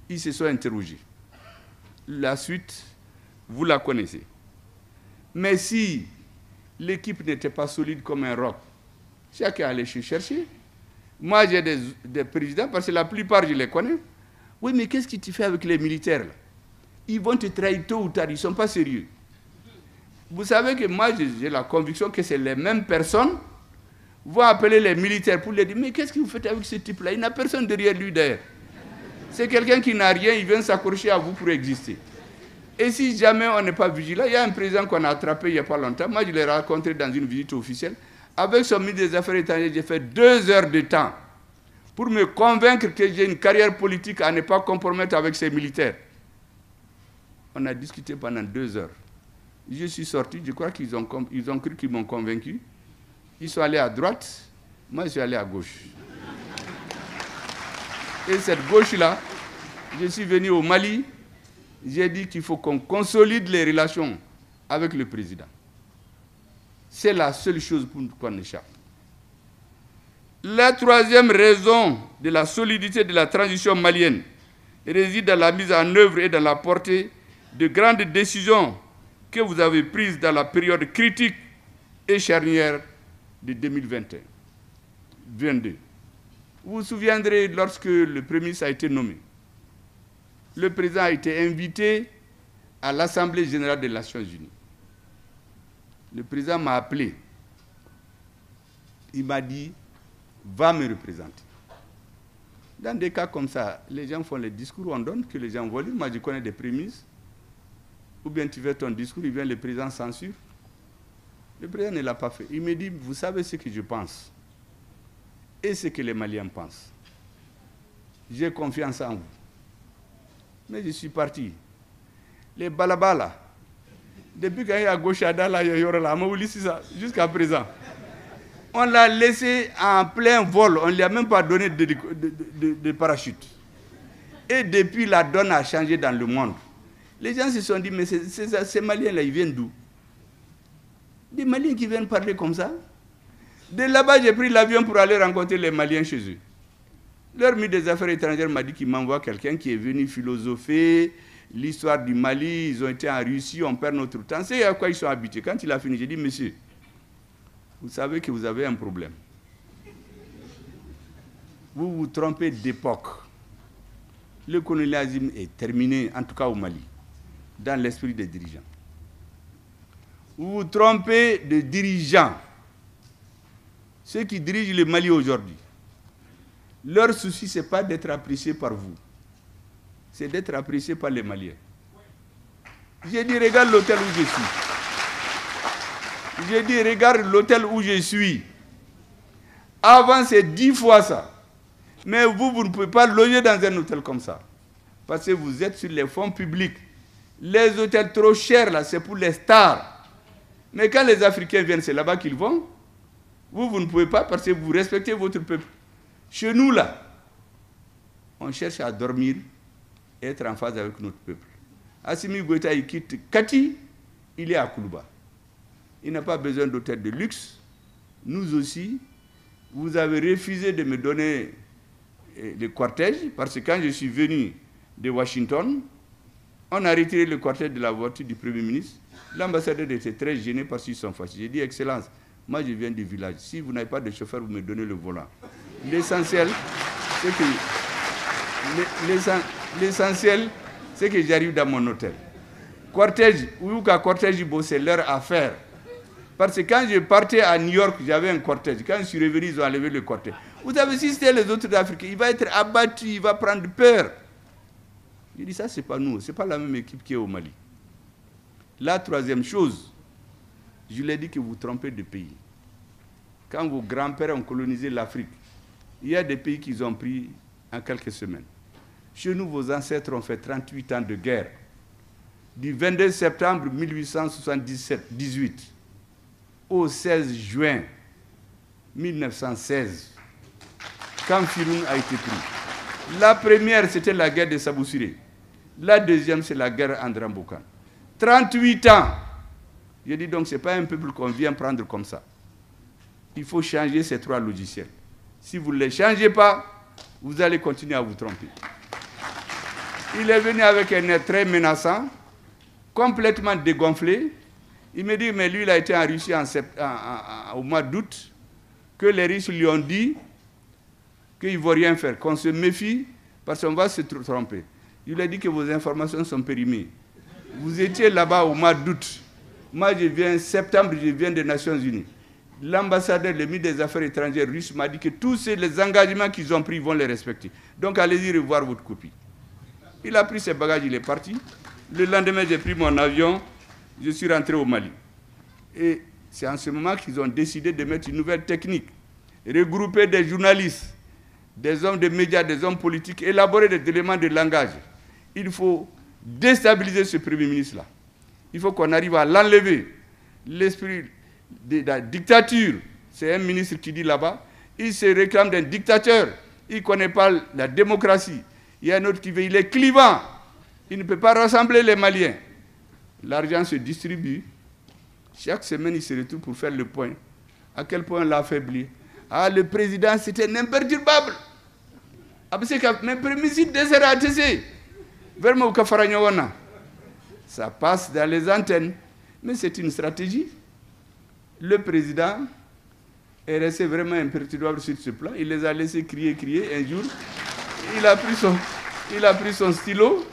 ils se sont interrogés. La suite, vous la connaissez. Mais si l'équipe n'était pas solide comme un roc, chacun allait se chercher. Moi, j'ai des présidents, parce que la plupart, je les connais. Oui, mais qu'est-ce que tu fais avec les militaires là? Ils vont te trahir tôt ou tard, ils ne sont pas sérieux. Vous savez que moi, j'ai la conviction que c'est les mêmes personnes vont appeler les militaires pour leur dire, mais qu'est-ce que vous faites avec ce type-là? Il n'a personne derrière lui d'ailleurs. C'est quelqu'un qui n'a rien, il vient s'accrocher à vous pour exister. Et si jamais on n'est pas vigilant, il y a un président qu'on a attrapé il n'y a pas longtemps, moi je l'ai rencontré dans une visite officielle, avec son ministre des Affaires étrangères, j'ai fait 2 heures de temps pour me convaincre que j'ai une carrière politique à ne pas compromettre avec ces militaires. On a discuté pendant 2 heures. Je suis sorti, je crois qu'ils ont cru qu'ils m'ont convaincu. Ils sont allés à droite, moi je suis allé à gauche. Et cette gauche-là, je suis venu au Mali, j'ai dit qu'il faut qu'on consolide les relations avec le président. C'est la seule chose pour qu'on échappe. La troisième raison de la solidité de la transition malienne réside dans la mise en œuvre et dans la portée de grandes décisions que vous avez prises dans la période critique et charnière de 2021-22. Vous vous souviendrez, lorsque le Premier ministre a été nommé, le président a été invité à l'Assemblée générale des Nations unies. Le président m'a appelé. Il m'a dit, va me représenter. Dans des cas comme ça, les gens font les discours, on donne, que les gens voient. Moi, je connais des prémices. Ou bien tu fais ton discours, il vient le président censure. Le président ne l'a pas fait. Il me dit, vous savez ce que je pense et ce que les Maliens pensent. J'ai confiance en vous. Mais je suis parti. Les balabala, depuis qu'il y a gauche à Dala, jusqu'à présent, on l'a laissé en plein vol, on ne lui a même pas donné de parachute. Et depuis, la donne a changé dans le monde. Les gens se sont dit, mais ces Maliens-là, ils viennent d'où? Des Maliens qui viennent parler comme ça. De là-bas, j'ai pris l'avion pour aller rencontrer les Maliens chez eux. Leur ministre des Affaires étrangères m'a dit qu'il m'envoie quelqu'un qui est venu philosopher l'histoire du Mali. Ils ont été en Russie, on perd notre temps. C'est à quoi ils sont habitués. Quand il a fini, j'ai dit, monsieur, vous savez que vous avez un problème. Vous vous trompez d'époque. Le colonialisme est terminé, en tout cas au Mali, dans l'esprit des dirigeants. Vous vous trompez de dirigeants. Ceux qui dirigent le Mali aujourd'hui, leur souci, ce n'est pas d'être apprécié par vous. C'est d'être apprécié par les Maliens. J'ai dit, regarde l'hôtel où je suis. J'ai dit, regarde l'hôtel où je suis. Avant, c'est 10 fois ça. Mais vous ne pouvez pas loger dans un hôtel comme ça. Parce que vous êtes sur les fonds publics. Les hôtels trop chers, là, c'est pour les stars. Mais quand les Africains viennent, c'est là-bas qu'ils vont. Vous ne pouvez pas parce que vous respectez votre peuple. Chez nous, là, on cherche à dormir et être en phase avec notre peuple. Assimi Goïta, il quitte Kati, il est à Koulouba. Il n'a pas besoin d'hôtel de luxe. Nous aussi, vous avez refusé de me donner le cortège, parce que quand je suis venu de Washington, on a retiré le cortège de la voiture du Premier ministre. L'ambassadeur était très gêné parce qu'ils sont fâchés. J'ai dit, Excellence, moi je viens du village. Si vous n'avez pas de chauffeur, vous me donnez le volant. L'essentiel, c'est que j'arrive dans mon hôtel. Cortège, ou qu'à cortège, c'est leur affaire. Parce que quand je partais à New York, j'avais un cortège. Quand je suis revenu, ils ont enlevé le cortège. Vous avez si c'était les autres Africains, il va être abattu, il va prendre peur. Je dis ça, c'est pas nous, c'est pas la même équipe qui est au Mali. La troisième chose, je l'ai dit que vous trompez de pays. Quand vos grands-pères ont colonisé l'Afrique, il y a des pays qu'ils ont pris en quelques semaines. Chez nous, vos ancêtres ont fait 38 ans de guerre. Du 22 septembre 1878 au 16 juin 1916, quand Firoun a été pris. La première, c'était la guerre de Saboussiré. La deuxième, c'est la guerre Andrambokan. 38 ans. Je dis donc, ce n'est pas un peuple qu'on vient prendre comme ça. Il faut changer ces trois logiciels. Si vous ne les changez pas, vous allez continuer à vous tromper. Il est venu avec un air très menaçant, complètement dégonflé. Il me dit, mais lui, il a été en Russie au mois d'août, que les Russes lui ont dit qu'il ne vont rien faire, qu'on se méfie parce qu'on va se tromper. Je lui ai dit que vos informations sont périmées. Vous étiez là-bas au mois d'août. Moi, je viens en septembre, je viens des Nations Unies. L'ambassadeur, le ministre des Affaires étrangères russe m'a dit que tous les engagements qu'ils ont pris, ils vont les respecter. Donc, allez-y revoir votre copie. Il a pris ses bagages, il est parti. Le lendemain, j'ai pris mon avion, je suis rentré au Mali. Et c'est en ce moment qu'ils ont décidé de mettre une nouvelle technique. Regrouper des journalistes, des hommes de médias, des hommes politiques, élaborer des éléments de langage. Il faut déstabiliser ce Premier ministre-là. Il faut qu'on arrive à l'enlever. L'esprit de la dictature, c'est un ministre qui dit là-bas, il se réclame d'un dictateur, il ne connaît pas la démocratie. Il y a un autre qui veut, il est clivant, il ne peut pas rassembler les Maliens. L'argent se distribue, chaque semaine il se retrouve pour faire le point. À quel point on l'a affaibli. Ah, le président, c'était un imperturbable. Ça passe dans les antennes, mais c'est une stratégie. Le président est resté vraiment imperturbable sur ce plan. Il les a laissés crier. Un jour, il a pris son stylo,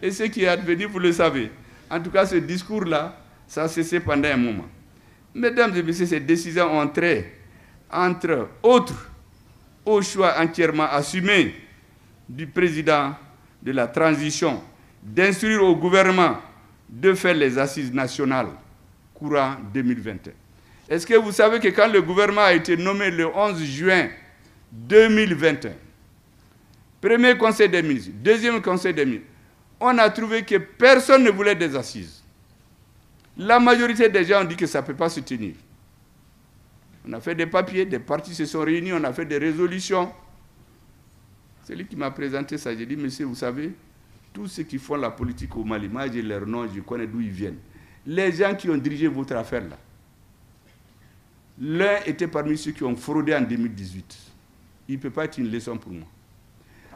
et ce qui est advenu, vous le savez. En tout cas, ce discours-là, ça a cessé pendant un moment. Mesdames et messieurs, ces décisions ont trait, entre autres, au choix entièrement assumé du président de la transition d'instruire au gouvernement de faire les assises nationales courant 2021. Est-ce que vous savez que quand le gouvernement a été nommé le 11 juin 2021, premier conseil des ministres, deuxième conseil des ministres, on a trouvé que personne ne voulait des assises. La majorité des gens ont dit que ça ne peut pas se tenir. On a fait des papiers, des partis se sont réunis, on a fait des résolutions. Celui qui m'a présenté ça, j'ai dit, monsieur, vous savez, tous ceux qui font la politique au Mali, moi j'ai leur nom, je connais d'où ils viennent. Les gens qui ont dirigé votre affaire là, l'un était parmi ceux qui ont fraudé en 2018. Il ne peut pas être une leçon pour moi.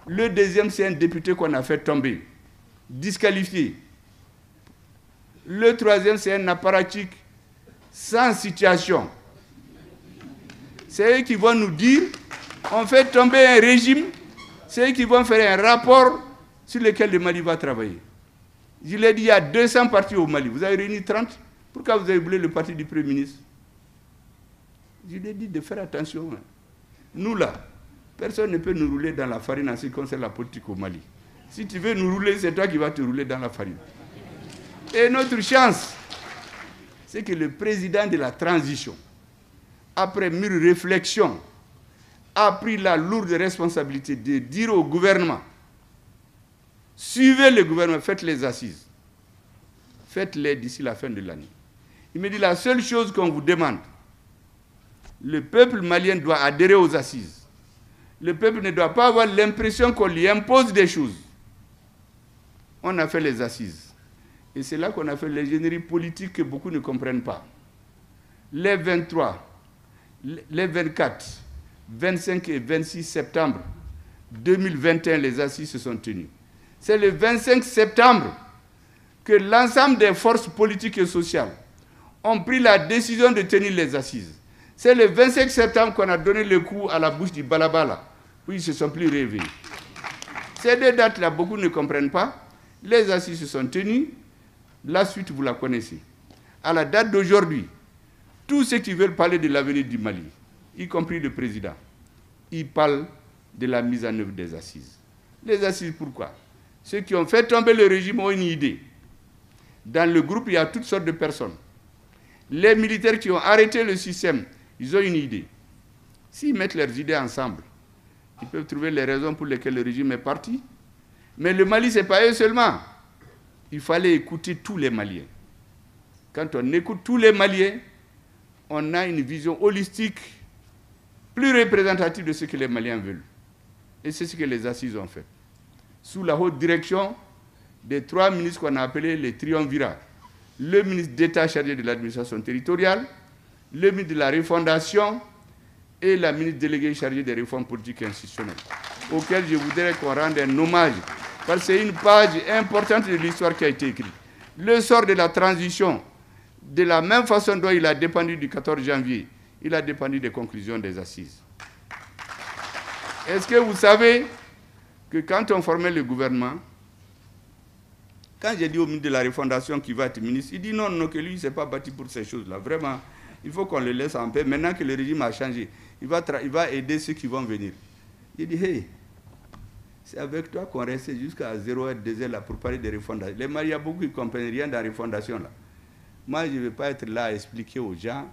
Le deuxième, c'est un député qu'on a fait tomber, disqualifié. Le troisième, c'est un apparatchik sans situation. C'est eux qui vont nous dire, on fait tomber un régime, c'est eux qui vont faire un rapport sur lequel le Mali va travailler. Je l'ai dit, il y a 200 partis au Mali. Vous avez réuni 30. Pourquoi vous avez voulu le parti du Premier ministre? Je lui ai dit de faire attention. Nous là, personne ne peut nous rouler dans la farine en ce qui concerne la politique au Mali. Si tu veux nous rouler, c'est toi qui vas te rouler dans la farine. Et notre chance, c'est que le président de la transition, après mûre réflexion, a pris la lourde responsabilité de dire au gouvernement, suivez le gouvernement, faites les assises. Faites-les d'ici la fin de l'année. Il me dit, la seule chose qu'on vous demande, le peuple malien doit adhérer aux assises. Le peuple ne doit pas avoir l'impression qu'on lui impose des choses. On a fait les assises. Et c'est là qu'on a fait l'ingénierie politique que beaucoup ne comprennent pas. Les 23, les 24, 25 et 26 septembre 2021, les assises se sont tenues. C'est le 25 septembre que l'ensemble des forces politiques et sociales ont pris la décision de tenir les assises. C'est le 25 septembre qu'on a donné le coup à la bouche du Balabala, où ils ne se sont plus réveillés. Ces deux dates-là, beaucoup ne comprennent pas. Les assises se sont tenues. La suite, vous la connaissez. À la date d'aujourd'hui, tous ceux qui veulent parler de l'avenir du Mali, y compris le président, ils parlent de la mise en œuvre des assises. Les assises, pourquoi? Ceux qui ont fait tomber le régime ont une idée. Dans le groupe, il y a toutes sortes de personnes. Les militaires qui ont arrêté le système, ils ont une idée. S'ils mettent leurs idées ensemble, ils peuvent trouver les raisons pour lesquelles le régime est parti. Mais le Mali, ce n'est pas eux seulement. Il fallait écouter tous les Maliens. Quand on écoute tous les Maliens, on a une vision holistique, plus représentative de ce que les Maliens veulent. Et c'est ce que les assises ont fait. Sous la haute direction des 3 ministres qu'on a appelés les triumvirats. Le ministre d'État chargé de l'administration territoriale, le ministre de la refondation et la ministre déléguée chargée des réformes politiques et institutionnelles, auquel je voudrais qu'on rende un hommage, parce que c'est une page importante de l'histoire qui a été écrite. Le sort de la transition, de la même façon dont il a dépendu du 14 janvier, il a dépendu des conclusions des assises. Est-ce que vous savez que quand on formait le gouvernement, quand j'ai dit au ministre de la refondation qui va être ministre, il dit non, non, que lui, il ne s'est pas battu pour ces choses-là. Vraiment, il faut qu'on le laisse en paix. Maintenant que le régime a changé, il va aider ceux qui vont venir. Il dit, hey, c'est avec toi qu'on restait jusqu'à 0h, 2h là pour parler de refondation. Les Maliens, il y a beaucoup qui ne comprennent rien dans la refondation là. Moi, je ne vais pas être là à expliquer aux gens.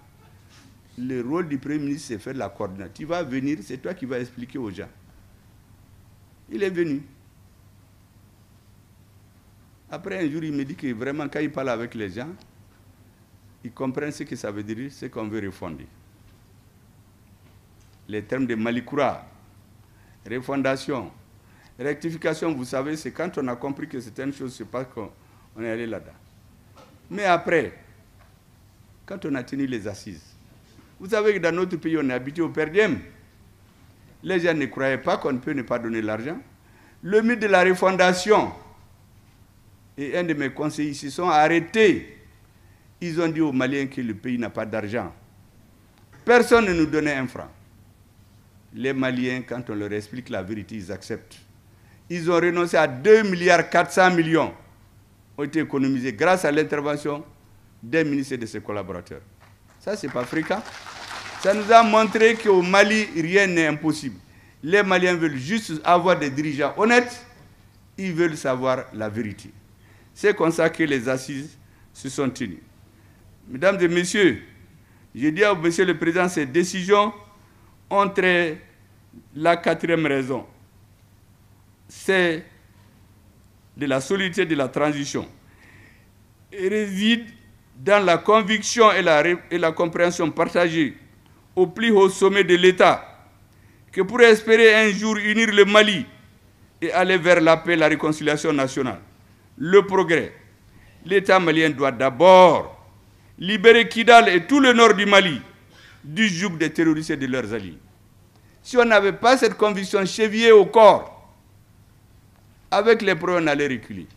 Le rôle du Premier ministre, c'est faire la coordination. Tu vas venir, c'est toi qui vas expliquer aux gens. Il est venu. Après, un jour, il me dit que vraiment, quand il parle avec les gens, ils comprennent ce que ça veut dire, ce qu'on veut refonder. Les termes de Malikoura, refondation, rectification, vous savez, c'est quand on a compris que certaines choses se passent qu'on est allé là-dedans. Mais après, quand on a tenu les assises, vous savez que dans notre pays, on est habitué au per diem. Les gens ne croyaient pas qu'on peut ne pas donner l'argent. Le mythe de la refondation, et un de mes conseillers se sont arrêtés. Ils ont dit aux Maliens que le pays n'a pas d'argent. Personne ne nous donnait un franc. Les Maliens, quand on leur explique la vérité, ils acceptent. Ils ont renoncé à 2,4 milliards ont été économisés grâce à l'intervention des ministres et de ses collaborateurs. Ça, ce n'est pas fréquent. Ça nous a montré qu'au Mali, rien n'est impossible. Les Maliens veulent juste avoir des dirigeants honnêtes. Ils veulent savoir la vérité. C'est comme ça que les assises se sont tenues. Mesdames et messieurs, je dis à monsieur le Président, ces décisions ont trait la 4e raison. C'est de la solidité de la transition. Et réside dans la conviction et la compréhension partagée au plus haut sommet de l'État que pour espérer un jour unir le Mali et aller vers la paix et la réconciliation nationale, le progrès, l'État malien doit d'abord libérer Kidal et tout le nord du Mali du joug des terroristes et de leurs alliés. Si on n'avait pas cette conviction chevillée au corps, avec les problèmes, on allait reculer.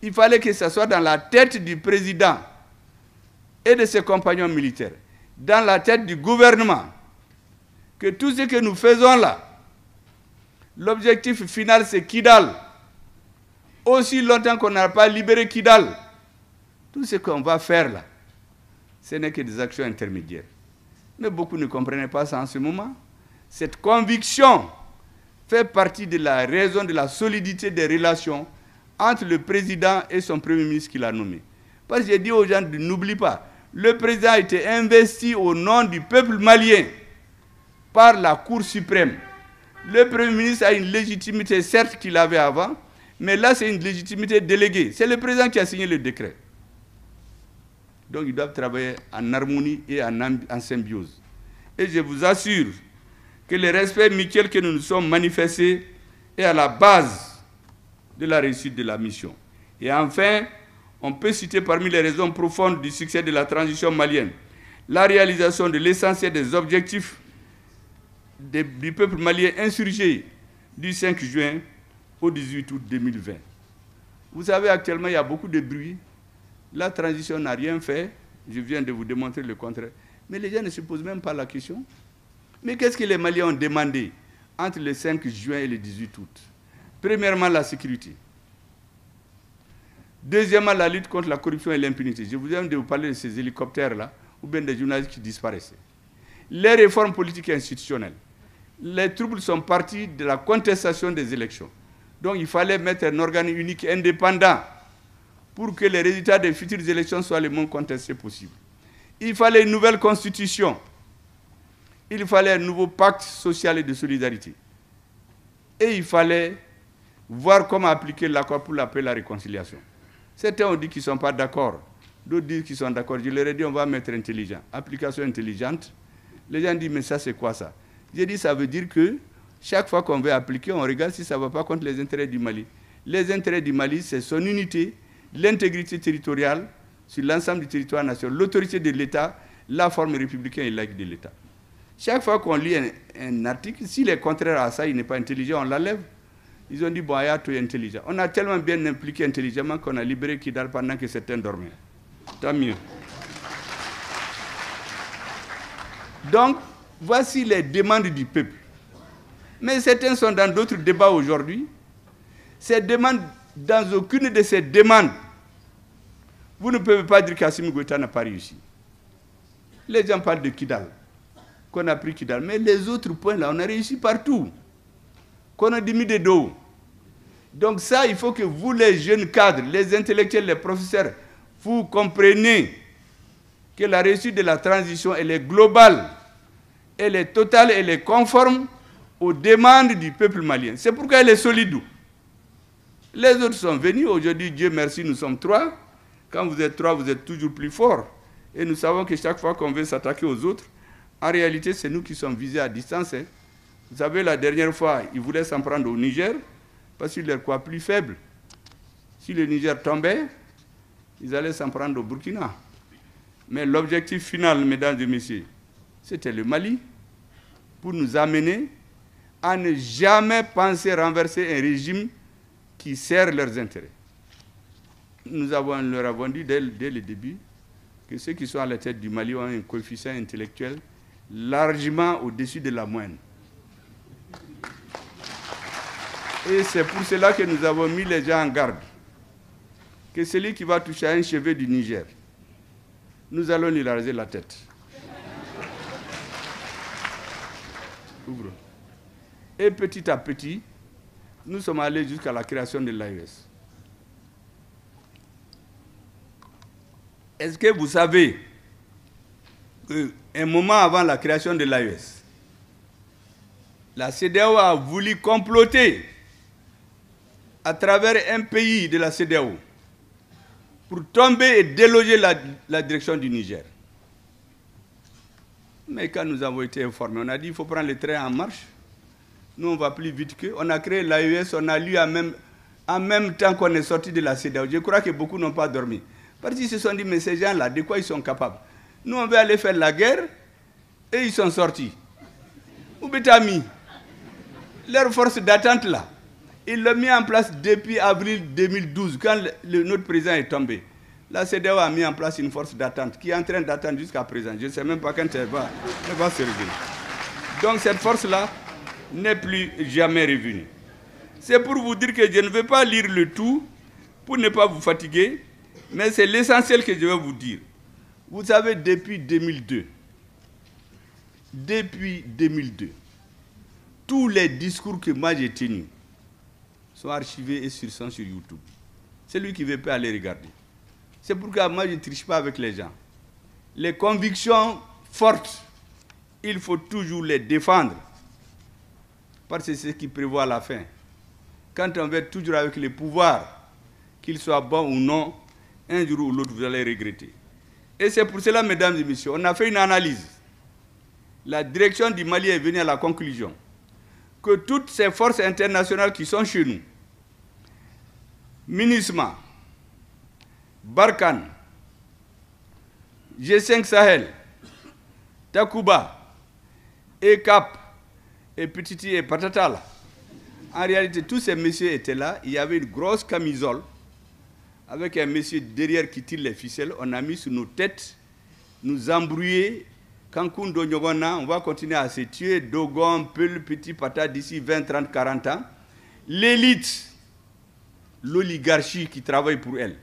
Il fallait que ce soit dans la tête du président et de ses compagnons militaires, dans la tête du gouvernement, que tout ce que nous faisons là, l'objectif final c'est Kidal. Aussi longtemps qu'on n'a pas libéré Kidal, tout ce qu'on va faire là, ce n'est que des actions intermédiaires. Mais beaucoup ne comprenaient pas ça en ce moment. Cette conviction fait partie de la raison de la solidité des relations entre le président et son premier ministre qu'il a nommé. Parce que j'ai dit aux gens, n'oublie pas, le président a été investi au nom du peuple malien par la Cour suprême. Le premier ministre a une légitimité, certes, qu'il avait avant, mais là, c'est une légitimité déléguée. C'est le président qui a signé le décret. Donc, ils doivent travailler en harmonie et en symbiose. Et je vous assure que le respect mutuel que nous nous sommes manifestés est à la base de la réussite de la mission. Et enfin, on peut citer parmi les raisons profondes du succès de la transition malienne la réalisation de l'essentiel des objectifs du peuple malien insurgé du 5 juin au 18 août 2020. Vous savez, actuellement, il y a beaucoup de bruit. La transition n'a rien fait. Je viens de vous démontrer le contraire. Mais les gens ne se posent même pas la question. Mais qu'est-ce que les Maliens ont demandé entre le 5 juin et le 18 août? Premièrement, la sécurité. Deuxièmement, la lutte contre la corruption et l'impunité. Je vous viens de vous parler de ces hélicoptères-là. ou bien des journalistes qui disparaissaient. Les réformes politiques et institutionnelles. Les troubles sont partis de la contestation des élections. Donc il fallait mettre un organe unique indépendant pour que les résultats des futures élections soient les moins contestés possibles. Il fallait une nouvelle constitution. Il fallait un nouveau pacte social et de solidarité. Et il fallait voir comment appliquer l'accord pour la paix et la réconciliation. Certains ont dit qu'ils ne sont pas d'accord, d'autres disent qu'ils sont d'accord. Je leur ai dit, on va mettre intelligent, application intelligente. Les gens disent, mais ça c'est quoi ça? J'ai dit, ça veut dire que chaque fois qu'on veut appliquer, on regarde si ça ne va pas contre les intérêts du Mali. Les intérêts du Mali, c'est son unité, l'intégrité territoriale sur l'ensemble du territoire national, l'autorité de l'État, la forme républicaine et laïque de l'État. Chaque fois qu'on lit un article, s'il est contraire à ça, il n'est pas intelligent, on l'enlève. Ils ont dit, bon, Ayatou est intelligent. On a tellement bien impliqué intelligemment qu'on a libéré Kidal pendant que certains dormaient. Tant mieux. Donc, voici les demandes du peuple. Mais certains sont dans d'autres débats aujourd'hui. Ces demandes, dans aucune de ces demandes, vous ne pouvez pas dire qu'Assimi Goïta n'a pas réussi. Les gens parlent de Kidal, qu'on a pris Kidal. Mais les autres points là, on a réussi partout. Qu'on a mis des dos. Donc ça, il faut que vous, les jeunes cadres, les intellectuels, les professeurs, vous compreniez que la réussite de la transition, elle est globale, elle est totale, elle est conforme aux demandes du peuple malien. C'est pourquoi elle est solide. Les autres sont venus. Aujourd'hui, Dieu merci, nous sommes 3. Quand vous êtes 3, vous êtes toujours plus forts. Et nous savons que chaque fois qu'on veut s'attaquer aux autres, en réalité, c'est nous qui sommes visés à distance. Hein. Vous savez, la dernière fois, ils voulaient s'en prendre au Niger, parce qu'ils leur croient plus faibles. Si le Niger tombait, ils allaient s'en prendre au Burkina. Mais l'objectif final, mesdames et messieurs, c'était le Mali, pour nous amener à ne jamais penser renverser un régime qui sert leurs intérêts. Nous leur avons dit dès le début que ceux qui sont à la tête du Mali ont un coefficient intellectuel largement au-dessus de la moyenne. Et c'est pour cela que nous avons mis les gens en garde. Que celui qui va toucher à un cheveu du Niger, nous allons lui raser la tête. Ouvre. Et petit à petit, nous sommes allés jusqu'à la création de l'AES. Est-ce que vous savez qu'un moment avant la création de l'AES, la CEDEAO a voulu comploter à travers un pays de la CEDEAO pour tomber et déloger la direction du Niger. Mais quand nous avons été informés, on a dit qu'il faut prendre le train en marche. Nous, on va plus vite qu'eux. On a créé l'AES, on a lu en même temps qu'on est sorti de la CEDEAO. Je crois que beaucoup n'ont pas dormi. Parce qu'ils se sont dit, mais ces gens-là, de quoi ils sont capables? Nous, on veut aller faire la guerre et ils sont sortis. Où est-ce mis leur force d'attente là? Ils l'ont mis en place depuis avril 2012, quand notre président est tombé. La CEDEAO a mis en place une force d'attente qui est en train d'attendre jusqu'à présent. Je ne sais même pas quand elle va se réveiller. Donc cette force-là n'est plus jamais revenue. C'est pour vous dire que je ne vais pas lire le tout pour ne pas vous fatiguer, mais c'est l'essentiel que je vais vous dire. Vous savez, depuis 2002, tous les discours que moi j'ai tenus sont archivés et sont sur YouTube. Celui qui veut pas aller regarder. C'est pourquoi moi je ne triche pas avec les gens. Les convictions fortes, il faut toujours les défendre. Parce que c'est ce qui prévoit la fin. Quand on va être toujours avec les pouvoirs, qu'ils soient bons ou non, un jour ou l'autre vous allez regretter. Et c'est pour cela, mesdames et messieurs, on a fait une analyse. La direction du Mali est venue à la conclusion que toutes ces forces internationales qui sont chez nous, MINUSMA, Barkhane, G5 Sahel, Takuba, ECAP, et Petiti et Patatala, en réalité, tous ces messieurs étaient là. Il y avait une grosse camisole avec un monsieur derrière qui tire les ficelles. On a mis sur nos têtes, nous embrouiller. Cancun, Donyogona, on va continuer à se tuer. Dogon, Peul, Petit Pata, d'ici 20, 30, 40 ans. L'élite, l'oligarchie qui travaille pour elle,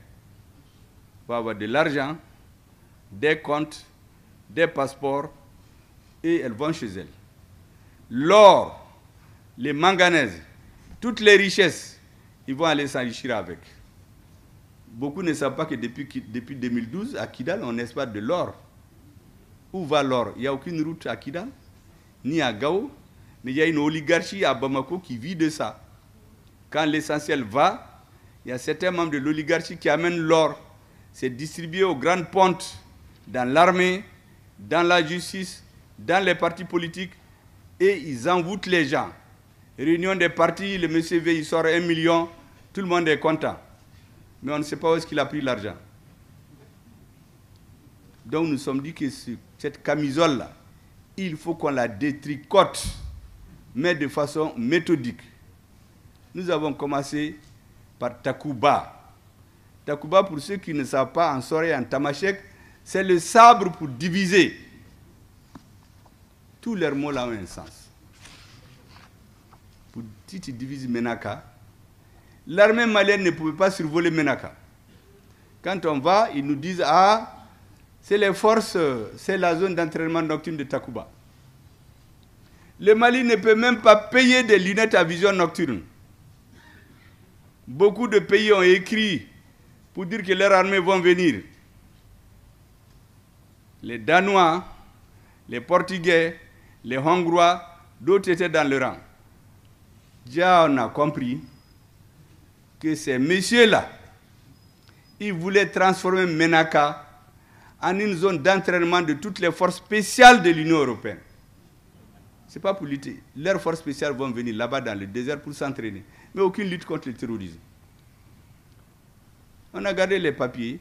va avoir de l'argent, des comptes, des passeports et elles vont chez elles. L'or, les manganèses, toutes les richesses, ils vont aller s'enrichir avec. Beaucoup ne savent pas que depuis 2012, à Kidal, on exploite de l'or. Où va l'or? Il n'y a aucune route à Kidal, ni à Gao, mais il y a une oligarchie à Bamako qui vit de ça. Quand l'essentiel va, il y a certains membres de l'oligarchie qui amènent l'or. C'est distribué aux grandes pontes, dans l'armée, dans la justice, dans les partis politiques, et ils envoûtent les gens. Réunion des partis, le monsieur V, il sort 1 million, tout le monde est content. Mais on ne sait pas où est-ce qu'il a pris l'argent. Donc nous nous sommes dit que cette camisole-là, il faut qu'on la détricote, mais de façon méthodique. Nous avons commencé par Takuba. Takuba, pour ceux qui ne savent pas, en Soré et en Tamashek, c'est le sabre pour diviser. Tous leurs mots là ont un sens. Si tu divises Menaka, l'armée malienne ne pouvait pas survoler Menaka. Quand on va, ils nous disent, ah, c'est les forces, c'est la zone d'entraînement nocturne de Takuba. Le Mali ne peut même pas payer des lunettes à vision nocturne. Beaucoup de pays ont écrit pour dire que leurs armées vont venir. Les Danois, les Portugais, les Hongrois, d'autres étaient dans le rang. Déjà, on a compris que ces messieurs-là, ils voulaient transformer Menaka en une zone d'entraînement de toutes les forces spéciales de l'Union européenne. Ce n'est pas pour lutter. Leurs forces spéciales vont venir là-bas dans le désert pour s'entraîner. Mais aucune lutte contre le terrorisme. On a gardé les papiers.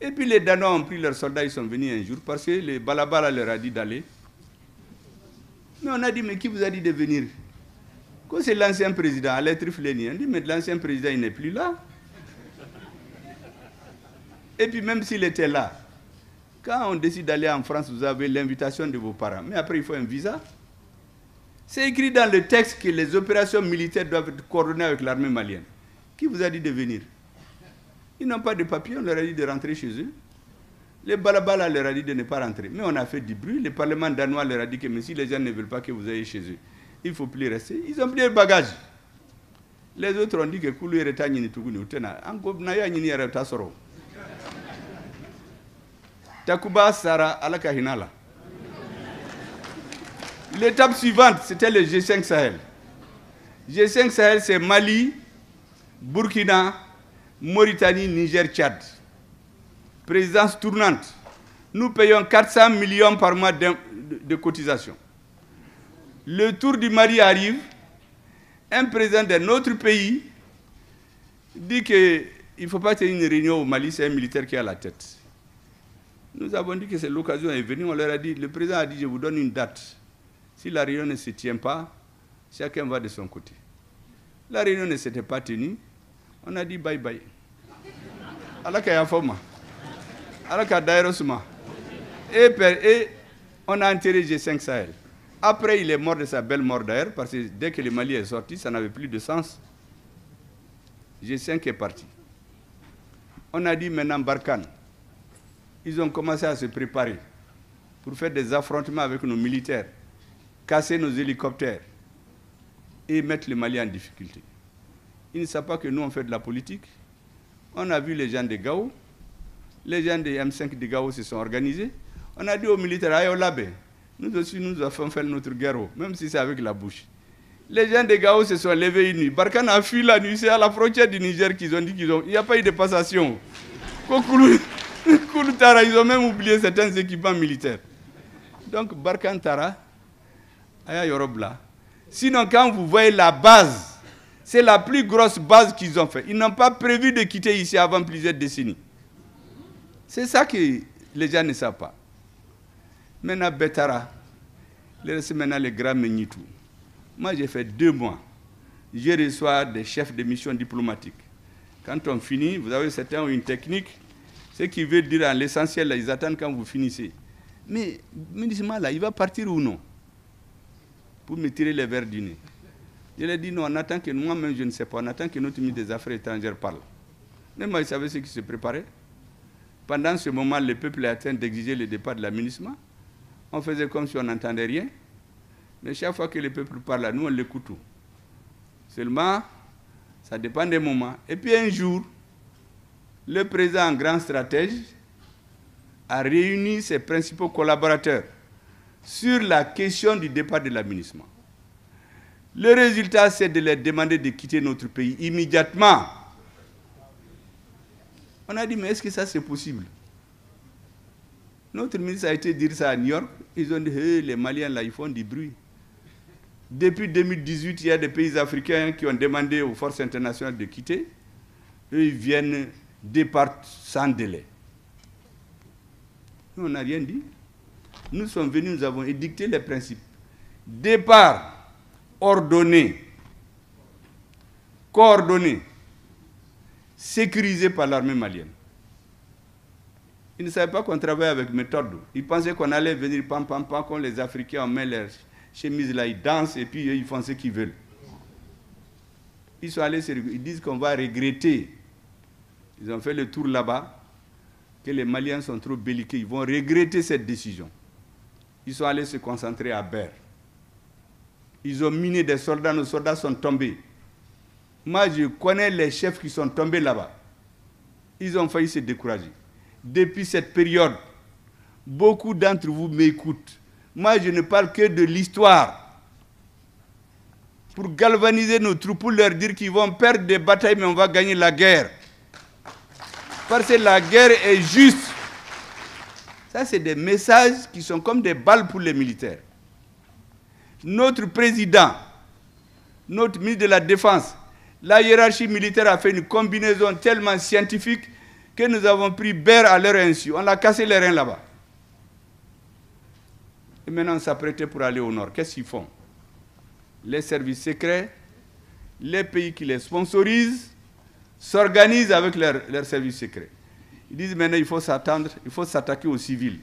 Et puis les Danois ont pris leurs soldats, ils sont venus un jour parce que le Balabala leur a dit d'aller. Mais on a dit, mais qui vous a dit de venir? Quand c'est l'ancien président, Alain Fleni, on dit, mais l'ancien président, il n'est plus là. Et puis même s'il était là, quand on décide d'aller en France, vous avez l'invitation de vos parents. Mais après, il faut un visa. C'est écrit dans le texte que les opérations militaires doivent être coordonnées avec l'armée malienne. Qui vous a dit de venir? Ils n'ont pas de papier, on leur a dit de rentrer chez eux. Les Balabala leur a dit de ne pas rentrer. Mais on a fait du bruit. Le Parlement danois leur a dit que mais si les gens ne veulent pas que vous ayez chez eux, il ne faut plus rester. Ils ont pris le bagage. Les autres ont dit que Koulou est retagné Tuguni. Takuba Sara Alaka Hinala. L'étape suivante, c'était le G5 Sahel. G5 Sahel, c'est Mali, Burkina, Mauritanie, Niger, Tchad. Présidence tournante. Nous payons 400 millions par mois de cotisation. Le tour du Mali arrive. Un président d'un autre pays dit qu'il ne faut pas tenir une réunion au Mali, c'est un militaire qui est à la tête. Nous avons dit que c'est l'occasion est venue, on leur a dit, le président a dit, je vous donne une date. Si la réunion ne se tient pas, chacun va de son côté. La réunion ne s'était pas tenue, on a dit bye bye. Alaka Yafoma, Alaka Dairosuma. Et on a enterré G5 Sahel. Après, il est mort de sa belle mort d'ailleurs, parce que dès que le Mali est sorti, ça n'avait plus de sens. G5 est parti. On a dit maintenant Barkhane. Ils ont commencé à se préparer pour faire des affrontements avec nos militaires, casser nos hélicoptères et mettre le Mali en difficulté. Ils ne savent pas que nous, on fait de la politique. On a vu les gens de Gao. Les gens de M5 de Gao se sont organisés. On a dit aux militaires, aïe, Labé, nous aussi, nous avons fait notre guerre, même si c'est avec la bouche. Les gens de Gao se sont levés une nuit. Barkhane a fui la nuit, c'est à la frontière du Niger qu'ils ont dit qu'il n'y a pas eu de passation. Ils ont même oublié certains équipements militaires. Donc, Barkhane Tara, Aya Yorobla. Sinon, quand vous voyez la base, c'est la plus grosse base qu'ils ont fait. Ils n'ont pas prévu de quitter ici avant plusieurs décennies. C'est ça que les gens ne savent pas. Maintenant, Betara, maintenant les grands Menitou. Moi, j'ai fait 2 mois. Je reçois des chefs de mission diplomatiques. Quand on finit, vous avez certains ont une technique. Ce qui veut dire, en l'essentiel, ils attendent quand vous finissez. Mais, ministre là, il va partir ou non? Pour me tirer les verres du nez. Je lui ai dit, non, on attend que moi-même, je ne sais pas, on attend que notre ministre des Affaires étrangères parle. Même moi, il savait ce qui se préparait. Pendant ce moment, le peuple est en train d'exiger le départ de la MINUSMA. On faisait comme si on n'entendait rien. Mais chaque fois que le peuple parle, nous, on l'écoute tout. Seulement, ça dépend des moments. Et puis un jour, le président, grand stratège, a réuni ses principaux collaborateurs sur la question du départ de la MINUSMA. Le résultat, c'est de leur demander de quitter notre pays immédiatement. On a dit, mais est-ce que ça c'est possible? Notre ministre a été dire ça à New York. Ils ont dit, hey, les Maliens là, ils font du bruit. Depuis 2018, il y a des pays africains qui ont demandé aux forces internationales de quitter. Eux, ils viennent départ sans délai. Nous, on n'a rien dit. Nous sommes venus, nous avons édicté les principes. Départ ordonné, coordonné, sécurisé par l'armée malienne. Ils ne savaient pas qu'on travaillait avec méthode. Ils pensaient qu'on allait venir pam pam pam, quand les Africains mettent leurs chemises là, ils dansent et puis ils font ce qu'ils veulent. Ils sont allés, ils disent qu'on va regretter. Ils ont fait le tour là-bas, que les Maliens sont trop belliqueux. Ils vont regretter cette décision. Ils sont allés se concentrer à Ber. Ils ont miné des soldats, nos soldats sont tombés. Moi, je connais les chefs qui sont tombés là-bas. Ils ont failli se décourager. Depuis cette période, beaucoup d'entre vous m'écoutent. Moi, je ne parle que de l'histoire. Pour galvaniser nos troupes, pour leur dire qu'ils vont perdre des batailles, mais on va gagner la guerre. Parce que la guerre est juste. Ça, c'est des messages qui sont comme des balles pour les militaires. Notre président, notre ministre de la Défense, la hiérarchie militaire a fait une combinaison tellement scientifique que nous avons pris Ber à leur insu. On a cassé les reins là-bas. Et maintenant, on s'apprêtait pour aller au nord. Qu'est-ce qu'ils font? Les services secrets, les pays qui les sponsorisent, s'organisent avec leurs services secrets. Ils disent maintenant, il faut s'attendre, il faut s'attaquer aux civils.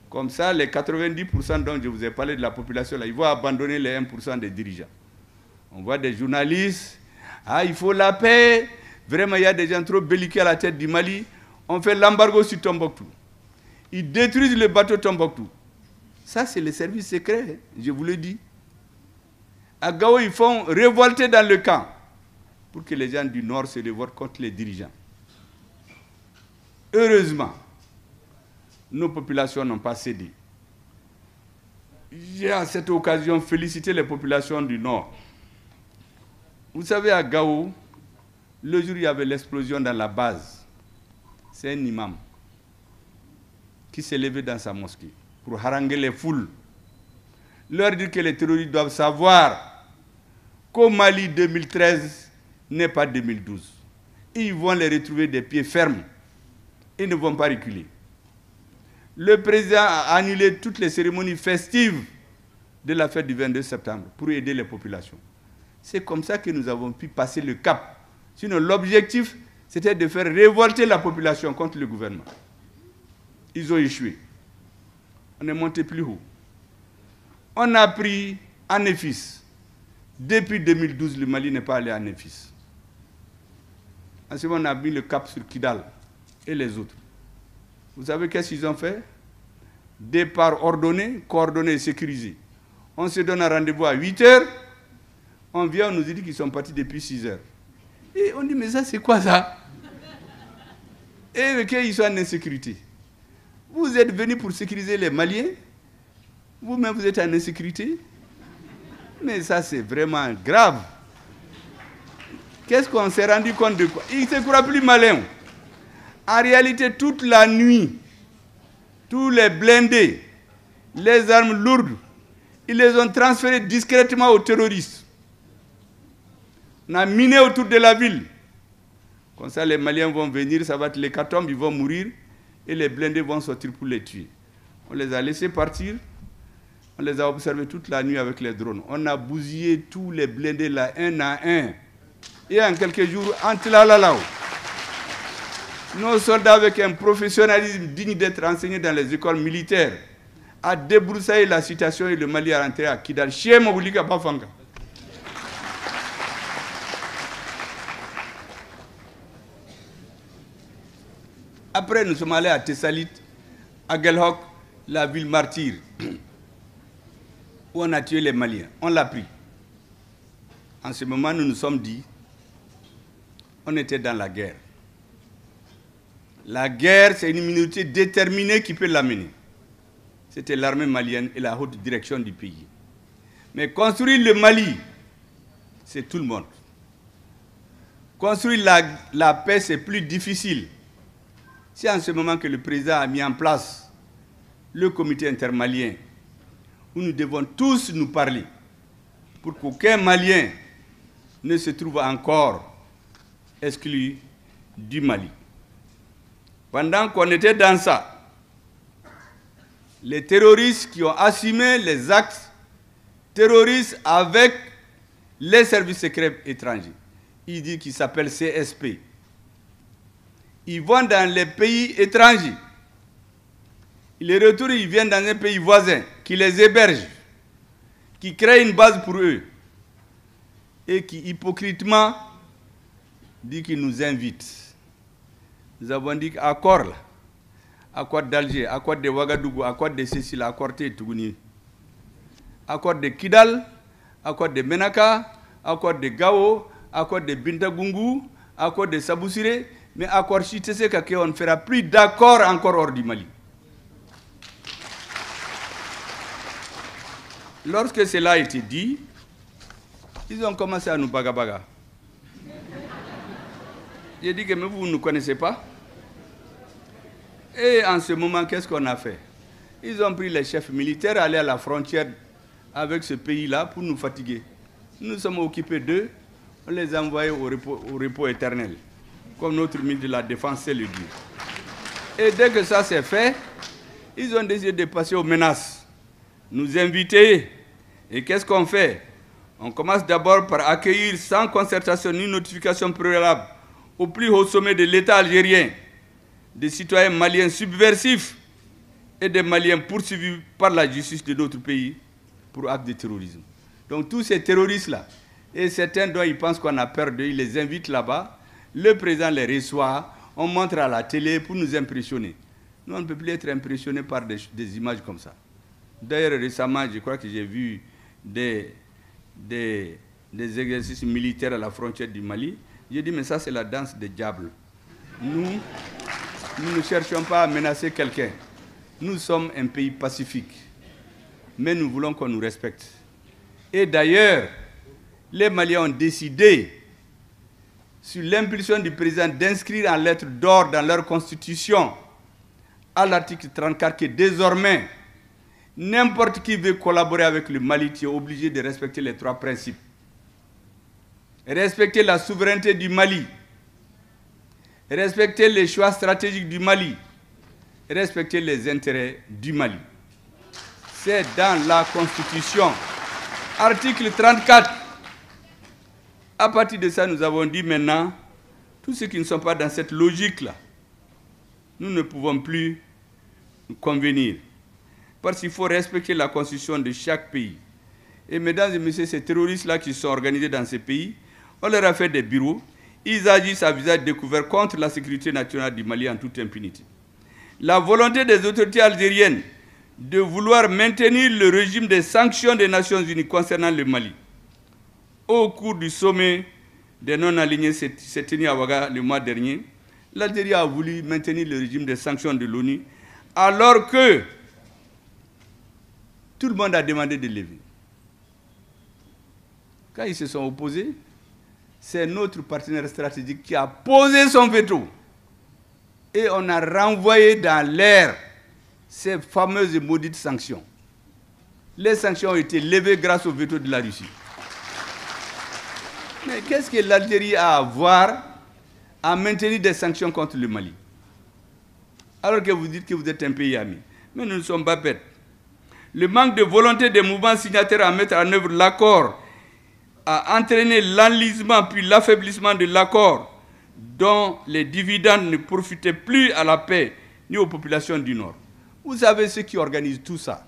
Comme ça, les 90% dont je vous ai parlé de la population, là, ils vont abandonner les 1% des dirigeants. On voit des journalistes, il faut la paix. Vraiment, il y a des gens trop belliqueux à la tête du Mali. On fait l'embargo sur Tombouctou. Ils détruisent le bateau Tombouctou. Ça, c'est les services secrets, je vous le dis. À Gao, ils font révolter dans le camp pour que les gens du Nord se révoltent contre les dirigeants. Heureusement, nos populations n'ont pas cédé. J'ai à cette occasion félicité les populations du Nord. Vous savez, à Gao, le jour où il y avait l'explosion dans la base, c'est un imam qui s'est levé dans sa mosquée pour haranguer les foules, leur dire que les terroristes doivent savoir qu'au Mali 2013 n'est pas 2012. Ils vont les retrouver des pieds fermes. Ils ne vont pas reculer. Le président a annulé toutes les cérémonies festives de la fête du 22 septembre pour aider les populations. C'est comme ça que nous avons pu passer le cap. Sinon, l'objectif, c'était de faire révolter la population contre le gouvernement. Ils ont échoué. On est monté plus haut. On a pris Anefis. Depuis 2012, le Mali n'est pas allé à Anefis. Ensuite, on a mis le cap sur Kidal et les autres. Vous savez qu'est-ce qu'ils ont fait? Départ ordonné, coordonné et sécurisé. On se donne un rendez-vous à 8 h. On vient, on nous dit qu'ils sont partis depuis 6 h. Et on dit, mais ça, c'est quoi ça? Et qu'ils sont en insécurité. Vous êtes venus pour sécuriser les Maliens. Vous-même, vous êtes en insécurité. Mais ça, c'est vraiment grave. Qu'est-ce qu'on s'est rendu compte de quoi? Ils ne se croient plus malins. En réalité, toute la nuit, tous les blindés, les armes lourdes, ils les ont transférés discrètement aux terroristes. On a miné autour de la ville. Comme ça, les Maliens vont venir, ça va être l'hécatombe, ils vont mourir, et les blindés vont sortir pour les tuer. On les a laissés partir, on les a observés toute la nuit avec les drones. On a bousillé tous les blindés là, un à un. Et en quelques jours, entre là, nos soldats, avec un professionnalisme digne d'être enseignés dans les écoles militaires, a débroussaillé la situation et le Mali a rentré à Kidal. Chez Moboulika Bafanga. Après, nous sommes allés à Thessalite, à Gelhok, la ville martyre, où on a tué les Maliens. On l'a pris. En ce moment, nous nous sommes dit, on était dans la guerre. La guerre, c'est une minorité déterminée qui peut l'amener. C'était l'armée malienne et la haute direction du pays. Mais construire le Mali, c'est tout le monde. Construire la paix, c'est plus difficile. C'est en ce moment que le président a mis en place le comité intermalien, où nous devons tous nous parler, pour qu'aucun Malien ne se trouve encore exclu du Mali. Pendant qu'on était dans ça, les terroristes qui ont assumé les actes terroristes avec les services secrets étrangers, ils disent qu'ils s'appellent CSP. Ils vont dans les pays étrangers. Ils les retournent, ils viennent dans un pays voisin qui les héberge, qui crée une base pour eux et qui hypocritement dit qu'ils nous invitent. Nous avons dit accord là, accord d'Alger, accord de Ouagadougou, accord de Sicile, accord de Tougouni, accord de Kidal, accord de Menaka, accord de Gao, accord de Bintagungu, accord de Saboussiré, mais accord Chitese Kake, on ne fera plus d'accord encore hors du Mali. Lorsque cela a été dit, ils ont commencé à nous baga. J'ai dit que mais vous ne nous connaissez pas. Et en ce moment, qu'est-ce qu'on a fait? Ils ont pris les chefs militaires, aller à la frontière avec ce pays-là pour nous fatiguer. Nous sommes occupés d'eux, on les a envoyés au repos éternel, comme notre ministre de la Défense sait le dire. Et dès que ça s'est fait, ils ont décidé de passer aux menaces, nous inviter. Et qu'est-ce qu'on fait? On commence d'abord par accueillir sans concertation ni notification préalable au plus haut sommet de l'État algérien des citoyens maliens subversifs et des Maliens poursuivis par la justice de notre pays pour actes de terrorisme. Donc tous ces terroristes-là, et certains dont ils pensent qu'on a peur d'eux, ils les invitent là-bas, le président les reçoit, on montre à la télé pour nous impressionner. Nous, on ne peut plus être impressionnés par des images comme ça. D'ailleurs, récemment, je crois que j'ai vu des exercices militaires à la frontière du Mali. J'ai dit, mais ça, c'est la danse des diables. Nous ne cherchons pas à menacer quelqu'un. Nous sommes un pays pacifique. Mais nous voulons qu'on nous respecte. Et d'ailleurs, les Maliens ont décidé, sur l'impulsion du président, d'inscrire en lettres d'or dans leur constitution, à l'article 34, que désormais, n'importe qui veut collaborer avec le Mali, tu es obligé de respecter les 3 principes. Respecter la souveraineté du Mali, respecter les choix stratégiques du Mali, respecter les intérêts du Mali. C'est dans la Constitution. Article 34. À partir de ça, nous avons dit maintenant, tous ceux qui ne sont pas dans cette logique-là, nous ne pouvons plus nous convenir. Parce qu'il faut respecter la Constitution de chaque pays. Et mesdames et messieurs, ces terroristes-là qui sont organisés dans ces pays, on leur a fait des bureaux, ils agissent à visage découvert contre la sécurité nationale du Mali en toute impunité. La volonté des autorités algériennes de vouloir maintenir le régime des sanctions des Nations Unies concernant le Mali. Au cours du sommet des non-alignés s'est tenu à Ouaga le mois dernier, l'Algérie a voulu maintenir le régime des sanctions de l'ONU, alors que tout le monde a demandé de lever. Quand ils se sont opposés, c'est notre partenaire stratégique qui a posé son veto. Et on a renvoyé dans l'air ces fameuses et maudites sanctions. Les sanctions ont été levées grâce au veto de la Russie. Mais qu'est-ce que l'Algérie a à voir à maintenir des sanctions contre le Mali? Alors que vous dites que vous êtes un pays ami. Mais nous ne sommes pas bêtes. Le manque de volonté des mouvements signataires à mettre en œuvre l'accord a entraîné l'enlisement puis l'affaiblissement de l'accord dont les dividendes ne profitaient plus à la paix ni aux populations du Nord. Vous savez ceux qui organisent tout ça.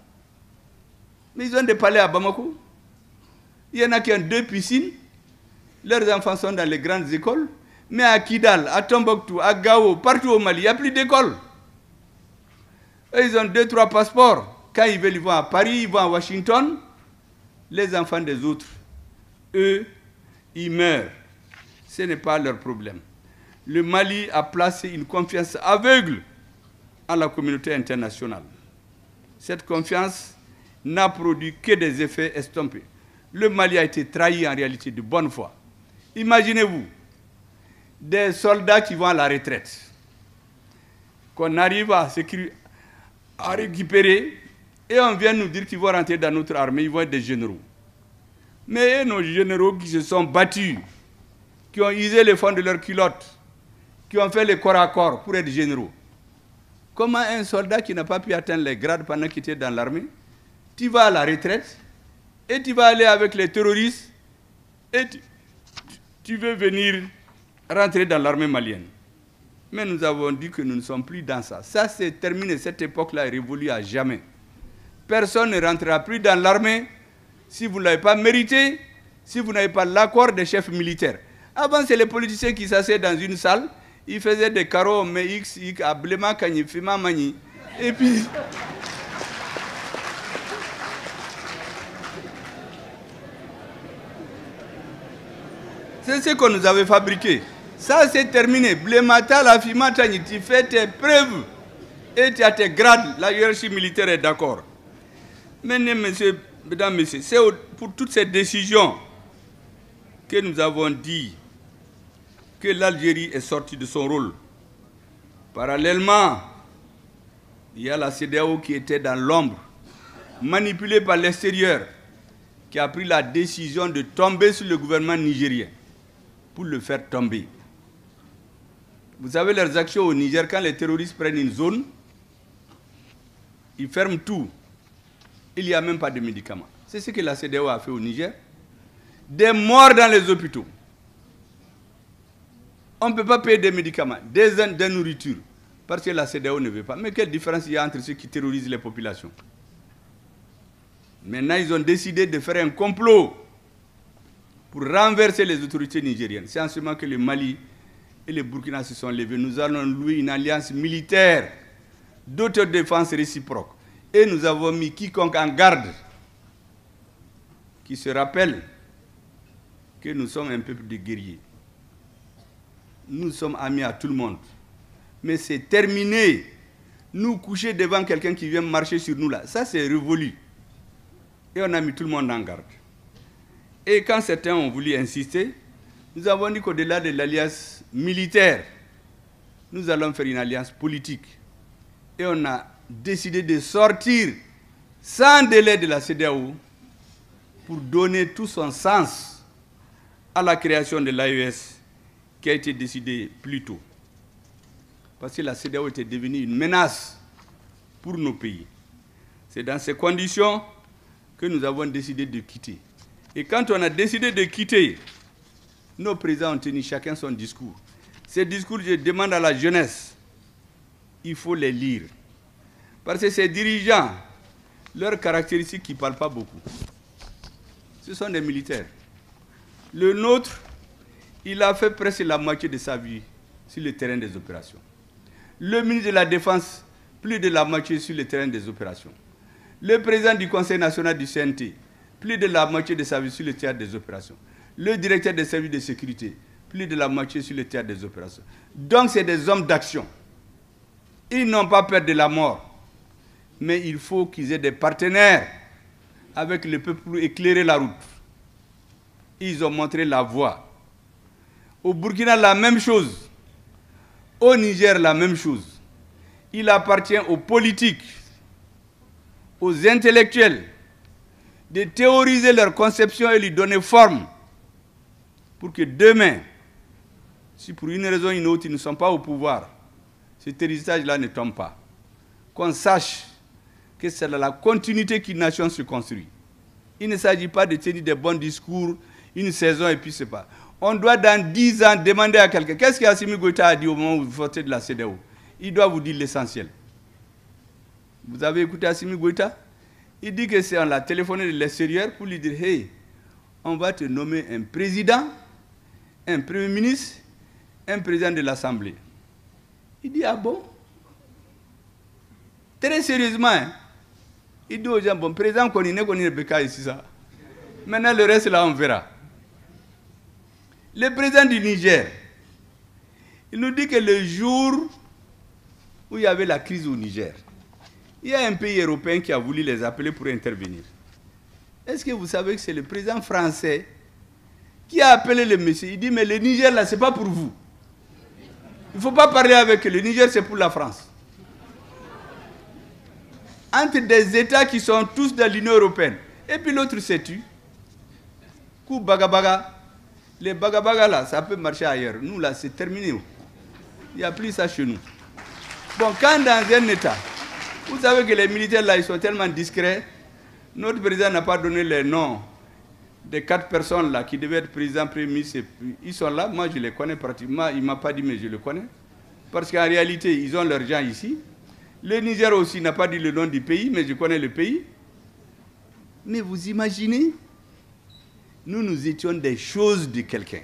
Mais ils ont des palais à Bamako. Il y en a qui ont 2 piscines. Leurs enfants sont dans les grandes écoles. Mais à Kidal, à Tombouctou, à Gao, partout au Mali, il n'y a plus d'école. Ils ont 2-3 passeports. Quand ils veulent, ils vont à Paris, ils vont à Washington. Les enfants des autres, eux, ils meurent. Ce n'est pas leur problème. Le Mali a placé une confiance aveugle en la communauté internationale. Cette confiance n'a produit que des effets estompés. Le Mali a été trahi en réalité de bonne foi. Imaginez-vous, des soldats qui vont à la retraite, qu'on arrive à récupérer, et on vient nous dire qu'ils vont rentrer dans notre armée, ils vont être des généraux. Mais nos généraux qui se sont battus, qui ont usé les fonds de leurs culottes, qui ont fait le corps à corps pour être généraux. Comment un soldat qui n'a pas pu atteindre les grades pendant qu'il était dans l'armée, tu vas à la retraite et tu vas aller avec les terroristes et tu veux venir rentrer dans l'armée malienne. Mais nous avons dit que nous ne sommes plus dans ça. Ça, c'est terminé. Cette époque-là est révolue à jamais. Personne ne rentrera plus dans l'armée si vous ne l'avez pas mérité, si vous n'avez pas l'accord des chefs militaires. Avant, c'est les politiciens qui s'asseyaient dans une salle, ils faisaient des carreaux, mais X, Ablema, Kanyi, Fima, Mani. Et puis... c'est ce qu'on nous avait fabriqué. Ça, c'est terminé. Blemata, la Fima, Tani, tu fais tes preuves et tu as tes grades. La hiérarchie militaire est d'accord. Maintenant, mesdames, messieurs, c'est pour toutes ces décisions que nous avons dit que l'Algérie est sortie de son rôle. Parallèlement, il y a la CEDEAO qui était dans l'ombre, manipulée par l'extérieur, qui a pris la décision de tomber sur le gouvernement nigérien pour le faire tomber. Vous savez, leurs actions au Niger, quand les terroristes prennent une zone, ils ferment tout. Il n'y a même pas de médicaments. C'est ce que la CEDEAO a fait au Niger. Des morts dans les hôpitaux. On ne peut pas payer des médicaments, des nourritures, parce que la CEDEAO ne veut pas. Mais quelle différence il y a entre ceux qui terrorisent les populations? Maintenant, ils ont décidé de faire un complot pour renverser les autorités nigériennes. C'est en ce moment que le Mali et le Burkina se sont levés. Nous allons louer une alliance militaire d'autodéfense réciproque. Et nous avons mis quiconque en garde qui se rappelle que nous sommes un peuple de guerriers. Nous sommes amis à tout le monde. Mais c'est terminé. Nous coucher devant quelqu'un qui vient marcher sur nous là, ça c'est révolu. Et on a mis tout le monde en garde. Et quand certains ont voulu insister, nous avons dit qu'au-delà de l'alliance militaire, nous allons faire une alliance politique. Et on a décidé de sortir sans délai de la CEDEAO pour donner tout son sens à la création de l'AES qui a été décidée plus tôt. Parce que la CEDEAO était devenue une menace pour nos pays. C'est dans ces conditions que nous avons décidé de quitter. Et quand on a décidé de quitter, nos présidents ont tenu chacun son discours. Ces discours, je demande à la jeunesse, il faut les lire. Parce que ces dirigeants, leurs caractéristiques qui ne parlent pas beaucoup, ce sont des militaires. Le nôtre, il a fait presque la moitié de sa vie sur le terrain des opérations. Le ministre de la Défense, plus de la moitié sur le terrain des opérations. Le président du Conseil national du CNT, plus de la moitié de sa vie sur le théâtre des opérations. Le directeur des services de sécurité, plus de la moitié sur le théâtre des opérations. Donc c'est des hommes d'action. Ils n'ont pas peur de la mort. Mais il faut qu'ils aient des partenaires avec le peuple pour éclairer la route. Ils ont montré la voie. Au Burkina, la même chose. Au Niger, la même chose. Il appartient aux politiques, aux intellectuels, de théoriser leur conception et lui donner forme pour que demain, si pour une raison ou une autre, ils ne sont pas au pouvoir, cet héritage-là ne tombe pas. Qu'on sache que c'est dans la continuité qu'une nation se construit. Il ne s'agit pas de tenir des bons discours, une saison et puis c'est pas. On doit dans 10 ans demander à quelqu'un, qu'est-ce qu'Assimi Goïta a dit au moment où vous votez de la CEDEAO? Il doit vous dire l'essentiel. Vous avez écouté Assimi Goïta? Il dit que c'est on l'a téléphoné de l'extérieur pour lui dire, hey, on va te nommer un président, un premier ministre un président de l'Assemblée. Il dit, ah bon? Très sérieusement, hein? Il dit aux gens, bon, président, qu'on est Beka ici, ça. Maintenant, le reste, là, on verra. Le président du Niger, il nous dit que le jour où il y avait la crise au Niger, il y a un pays européen qui a voulu les appeler pour intervenir. Est-ce que vous savez que c'est le président français qui a appelé le monsieur? Il dit, mais le Niger, là, ce n'est pas pour vous. Il ne faut pas parler avec le Niger, c'est pour la France. Entre des États qui sont tous dans l'Union européenne, et puis l'autre s'est tué. Coup bagabaga. Les bagabaga, là, ça peut marcher ailleurs. Nous, là, c'est terminé. Il n'y a plus ça chez nous. Bon, quand dans un État, vous savez que les militaires, là, ils sont tellement discrets, notre président n'a pas donné les noms des 4 personnes là qui devaient être président, premier ministre. Ils sont là, moi je les connais pratiquement, il ne m'a pas dit mais je les connais. Parce qu'en réalité, ils ont leurs gens ici. Le Niger aussi n'a pas dit le nom du pays, mais je connais le pays. Mais vous imaginez, nous étions des choses de quelqu'un.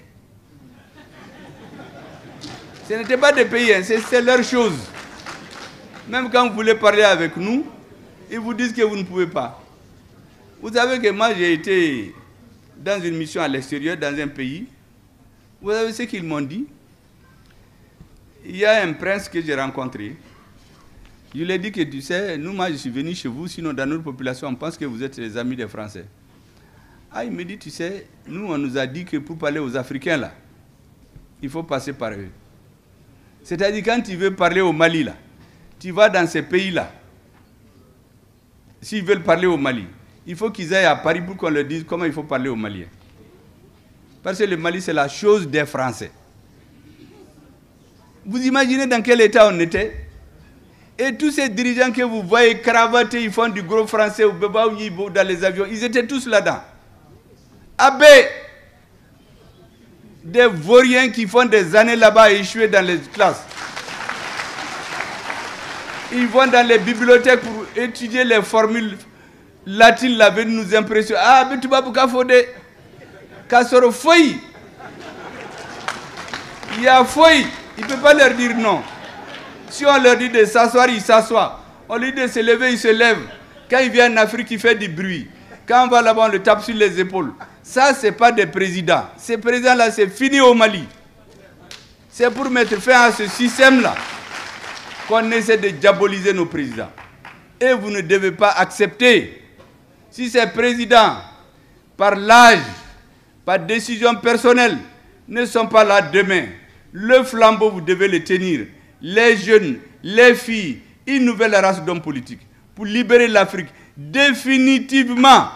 Ce n'était pas des pays, hein, c'est leurs choses. Même quand vous voulez parler avec nous, ils vous disent que vous ne pouvez pas. Vous savez que moi, j'ai été dans une mission à l'extérieur, dans un pays. Vous savez ce qu'ils m'ont dit? Il y a un prince que j'ai rencontré. Je lui ai dit que, tu sais, nous, moi, je suis venu chez vous, sinon dans notre population, on pense que vous êtes les amis des Français. Ah, il me dit, tu sais, nous, on nous a dit que pour parler aux Africains, là, il faut passer par eux. C'est-à-dire, quand tu veux parler au Mali, là, tu vas dans ces pays-là. S'ils veulent parler au Mali, il faut qu'ils aillent à Paris pour qu'on leur dise comment il faut parler aux Maliens. Parce que le Mali, c'est la chose des Français. Vous imaginez dans quel état on était? Et tous ces dirigeants que vous voyez cravatés, ils font du gros français au Beba ou Yibo dans les avions, ils étaient tous là-dedans. Abbé, des vauriens qui font des années là-bas à échouer dans les classes. Ils vont dans les bibliothèques pour étudier les formules latines, là, veulent nous impressionner. Ah, mais tu vas pour Kafode. Kassoro Foy. Il y a Foy. Il ne peut pas leur dire non. Si on leur dit de s'asseoir, ils s'assoient. On lui dit de se lever, ils se lèvent. Quand il vient en Afrique, il fait du bruit. Quand on va là-bas, on le tape sur les épaules. Ça, ce n'est pas des présidents. Ces présidents-là, c'est fini au Mali. C'est pour mettre fin à ce système-là qu'on essaie de diaboliser nos présidents. Et vous ne devez pas accepter. Si ces présidents, par l'âge, par décision personnelle, ne sont pas là demain, le flambeau, vous devez le tenir. Les jeunes, les filles, une nouvelle race d'hommes politiques pour libérer l'Afrique définitivement.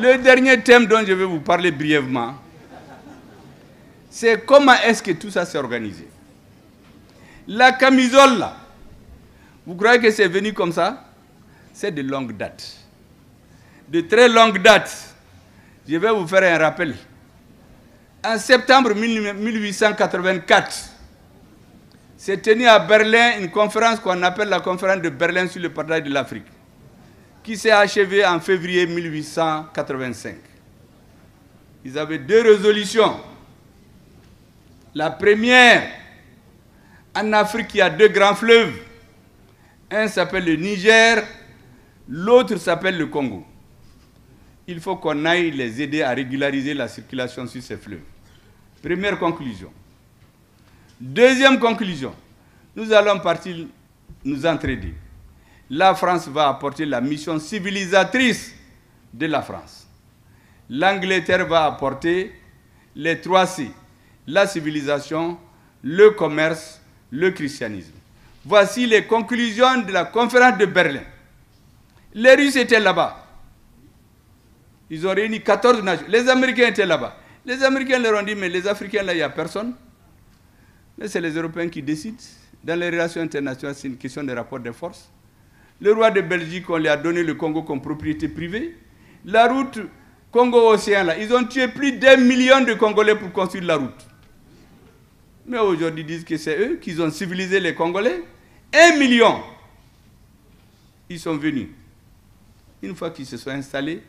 Le dernier thème dont je vais vous parler brièvement, c'est comment est-ce que tout ça s'est organisé. La camisole, là, vous croyez que c'est venu comme ça? C'est de longue date. De très longue date. Je vais vous faire un rappel. En septembre 1884, s'est tenue à Berlin une conférence qu'on appelle la conférence de Berlin sur le partage de l'Afrique, qui s'est achevée en février 1885. Ils avaient 2 résolutions. La première, en Afrique, il y a 2 grands fleuves. Un s'appelle le Niger, l'autre s'appelle le Congo. Il faut qu'on aille les aider à régulariser la circulation sur ces fleuves. Première conclusion. Deuxième conclusion, nous allons partir nous entraider. La France va apporter la mission civilisatrice de la France. L'Angleterre va apporter les 3 C, la civilisation, le commerce, le christianisme. Voici les conclusions de la conférence de Berlin. Les Russes étaient là-bas. Ils ont réuni 14 nations. Les Américains étaient là-bas. Les Américains leur ont dit, mais les Africains, là, il n'y a personne. Mais c'est les Européens qui décident. Dans les relations internationales, c'est une question de rapport de force. Le roi de Belgique, on lui a donné le Congo comme propriété privée. La route Congo-Océan, là, ils ont tué plus d'1 million de Congolais pour construire la route. Mais aujourd'hui, ils disent que c'est eux qui ont civilisé les Congolais. 1 million. Ils sont venus. Une fois qu'ils se sont installés,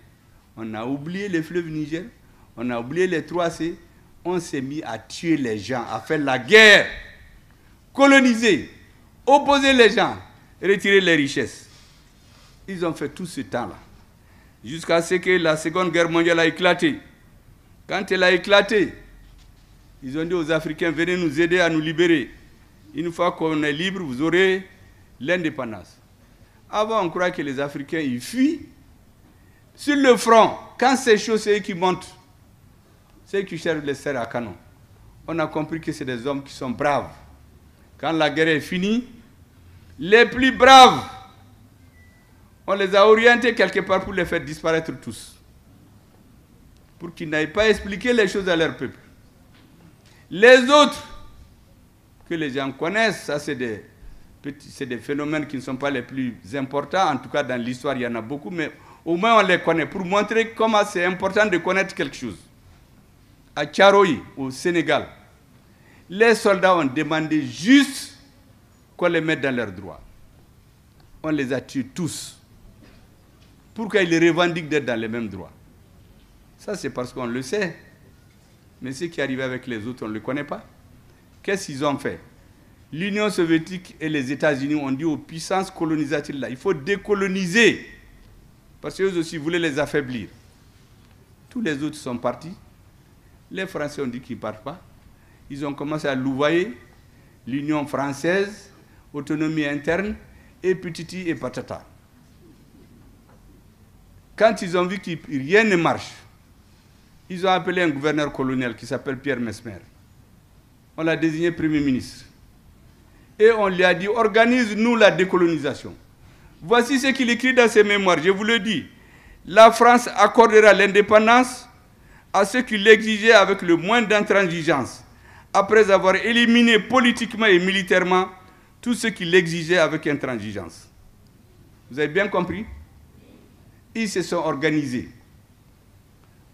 On a oublié les fleuves Niger, on a oublié les 3C, on s'est mis à tuer les gens, à faire la guerre, coloniser, opposer les gens, retirer les richesses. Ils ont fait tout ce temps-là, jusqu'à ce que la Seconde Guerre mondiale a éclaté. Quand elle a éclaté, ils ont dit aux Africains, venez nous aider à nous libérer. Une fois qu'on est libre, vous aurez l'indépendance. Avant, on croit que les Africains, ils fuient. Sur le front, quand c'est chaud, c'est eux qui montent. C'est eux qui cherchent les serres à canon. On a compris que c'est des hommes qui sont braves. Quand la guerre est finie, les plus braves, on les a orientés quelque part pour les faire disparaître tous. Pour qu'ils n'aillent pas expliquer les choses à leur peuple. Les autres, que les gens connaissent, ça c'est des phénomènes qui ne sont pas les plus importants. En tout cas, dans l'histoire, il y en a beaucoup, mais au moins on les connaît, pour montrer comment c'est important de connaître quelque chose. À Tcharoï, au Sénégal, les soldats ont demandé juste qu'on les mette dans leurs droits. On les a tués tous. Pourquoi ils revendiquent d'être dans les mêmes droits? Ça, c'est parce qu'on le sait. Mais ce qui est arrivé avec les autres, on ne le connaît pas. Qu'est-ce qu'ils ont fait? L'Union soviétique et les États-Unis ont dit aux puissances colonisatrices, là, il faut décoloniser. Parce qu'eux aussi voulaient les affaiblir. Tous les autres sont partis. Les Français ont dit qu'ils ne partent pas. Ils ont commencé à louvoyer l'Union française, autonomie interne, et petiti et patata. Quand ils ont vu que rien ne marche, ils ont appelé un gouverneur colonial qui s'appelle Pierre Mesmer. On l'a désigné Premier ministre. Et on lui a dit, organise-nous la décolonisation. Voici ce qu'il écrit dans ses mémoires, je vous le dis. La France accordera l'indépendance à ceux qui l'exigeaient avec le moins d'intransigeance, après avoir éliminé politiquement et militairement tous ceux qui l'exigeaient avec intransigeance. Vous avez bien compris? Ils se sont organisés.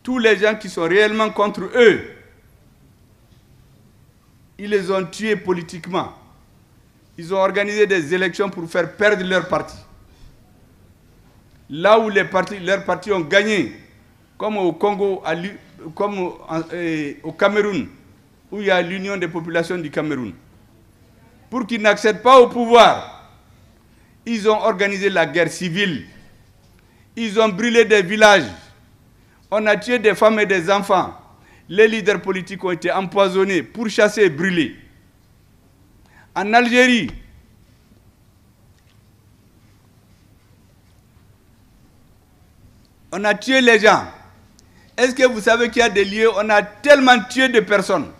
Tous les gens qui sont réellement contre eux, ils les ont tués politiquement. Ils ont organisé des élections pour faire perdre leur parti. Là où leurs partis ont gagné, comme au Congo, comme au Cameroun, où il y a l'Union des populations du Cameroun. Pour qu'ils n'accèdent pas au pouvoir, ils ont organisé la guerre civile. Ils ont brûlé des villages. On a tué des femmes et des enfants. Les leaders politiques ont été empoisonnés, pourchassés et brûlés. En Algérie, on a tué les gens. Est-ce que vous savez qu'il y a des lieux où on a tellement tué de personnes,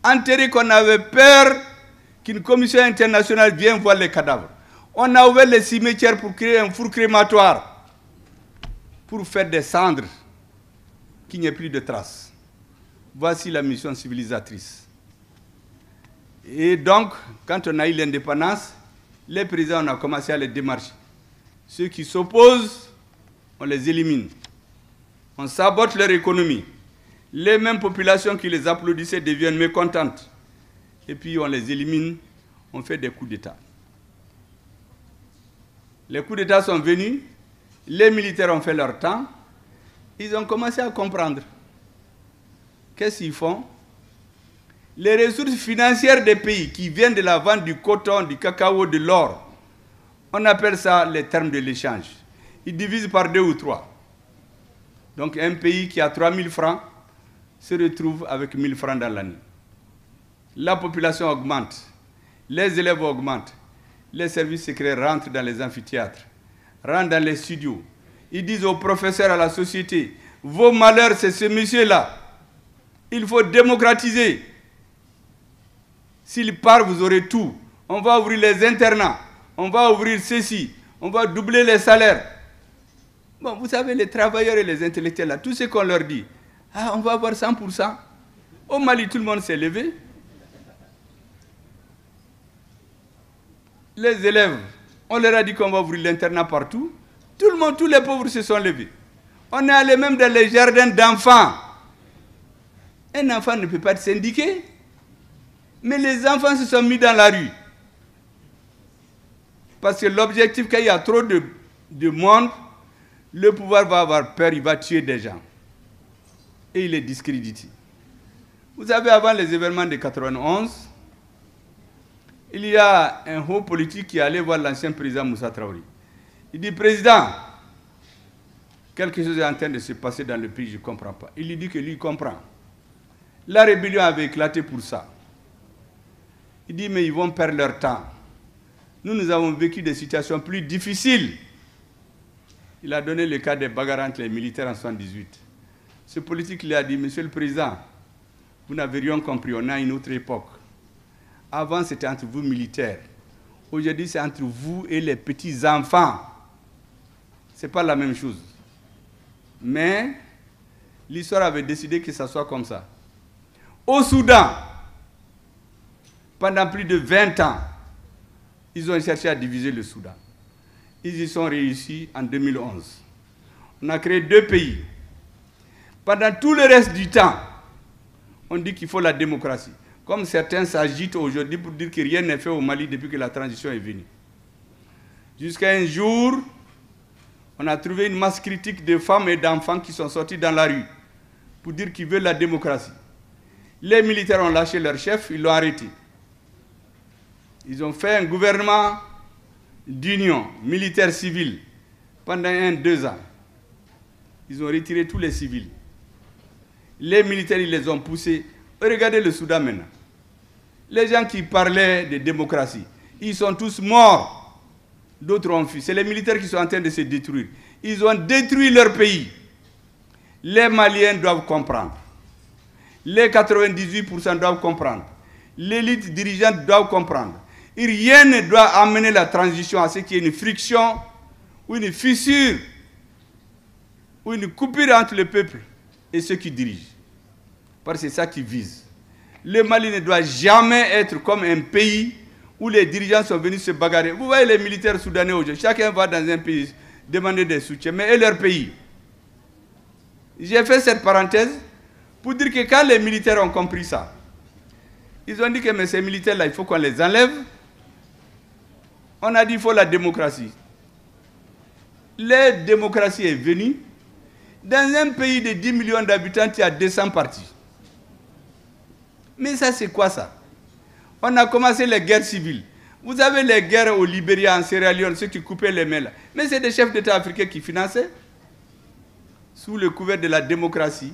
enterrées, qu'on avait peur qu'une commission internationale vienne voir les cadavres? On a ouvert les cimetières pour créer un four crématoire, pour faire des cendres, qu'il n'y ait plus de traces. Voici la mission civilisatrice. Et donc, quand on a eu l'indépendance, les présidents, on a commencé à les démarcher. Ceux qui s'opposent, on les élimine. On sabote leur économie. Les mêmes populations qui les applaudissaient deviennent mécontentes. Et puis on les élimine, on fait des coups d'État. Les coups d'État sont venus, les militaires ont fait leur temps, ils ont commencé à comprendre. Qu'est-ce qu'ils font? Les ressources financières des pays qui viennent de la vente du coton, du cacao, de l'or, on appelle ça les termes de l'échange. Ils divisent par 2 ou 3. Donc un pays qui a 3 000 francs se retrouve avec 1 000 francs dans l'année. La population augmente, les élèves augmentent, les services secrets rentrent dans les amphithéâtres, rentrent dans les studios. Ils disent aux professeurs, à la société, vos malheurs, c'est ce monsieur-là. Il faut démocratiser. S'il part, vous aurez tout. On va ouvrir les internats, on va ouvrir ceci, on va doubler les salaires. Bon, vous savez, les travailleurs et les intellectuels, là, tout ce qu'on leur dit, ah, on va avoir 100%. Au Mali, tout le monde s'est levé. Les élèves, on leur a dit qu'on va ouvrir l'internat partout. Tout le monde, tous les pauvres se sont levés. On est allé même dans les jardins d'enfants. Un enfant ne peut pas être syndiqué. Mais les enfants se sont mis dans la rue. Parce que l'objectif, quand il y a trop de monde, le pouvoir va avoir peur, il va tuer des gens. Et il est discrédité. Vous savez, avant les événements de 91, il y a un haut politique qui est allé voir l'ancien président Moussa Traoré. Il dit, président, quelque chose est en train de se passer dans le pays, je ne comprends pas. Il lui dit que lui, il comprend. La rébellion avait éclaté pour ça. Il dit, mais ils vont perdre leur temps. Nous avons vécu des situations plus difficiles. Il a donné le cas des bagarres entre les militaires en 1978. Ce politique lui a dit, monsieur le président, vous n'avez rien compris, on a une autre époque. Avant, c'était entre vous militaires. Aujourd'hui, c'est entre vous et les petits-enfants. Ce n'est pas la même chose. Mais l'histoire avait décidé que ça soit comme ça. Au Soudan, pendant plus de 20 ans, ils ont cherché à diviser le Soudan. Ils y sont réussis en 2011. On a créé 2 pays. Pendant tout le reste du temps, on dit qu'il faut la démocratie. Comme certains s'agitent aujourd'hui pour dire que rien n'est fait au Mali depuis que la transition est venue. Jusqu'à un jour, on a trouvé une masse critique de femmes et d'enfants qui sont sortis dans la rue pour dire qu'ils veulent la démocratie. Les militaires ont lâché leur chef, ils l'ont arrêté. Ils ont fait un gouvernement d'union militaire-civile pendant 1-2 ans. Ils ont retiré tous les civils. Les militaires, ils les ont poussés. Regardez le Soudan maintenant. Les gens qui parlaient de démocratie, ils sont tous morts. D'autres ont fui. C'est les militaires qui sont en train de se détruire. Ils ont détruit leur pays. Les Maliens doivent comprendre. Les 98% doivent comprendre. L'élite dirigeante doit comprendre. Et rien ne doit amener la transition à ce qu'il y ait une friction ou une fissure ou une coupure entre le peuple et ceux qui dirigent. Parce que c'est ça qu'ils visent. Le Mali ne doit jamais être comme un pays où les dirigeants sont venus se bagarrer. Vous voyez les militaires soudanais aujourd'hui, chacun va dans un pays demander des soutiens, mais et leur pays? J'ai fait cette parenthèse pour dire que quand les militaires ont compris ça, ils ont dit que mais ces militaires-là, il faut qu'on les enlève. On a dit qu'il faut la démocratie. La démocratie est venue. Dans un pays de 10 millions d'habitants, il y a 200 partis. Mais ça, c'est quoi ça? On a commencé les guerres civiles. Vous avez les guerres au Libéria, en Sierra Leone, ceux qui coupaient les mains là. Mais c'est des chefs d'État africains qui finançaient. Sous le couvert de la démocratie,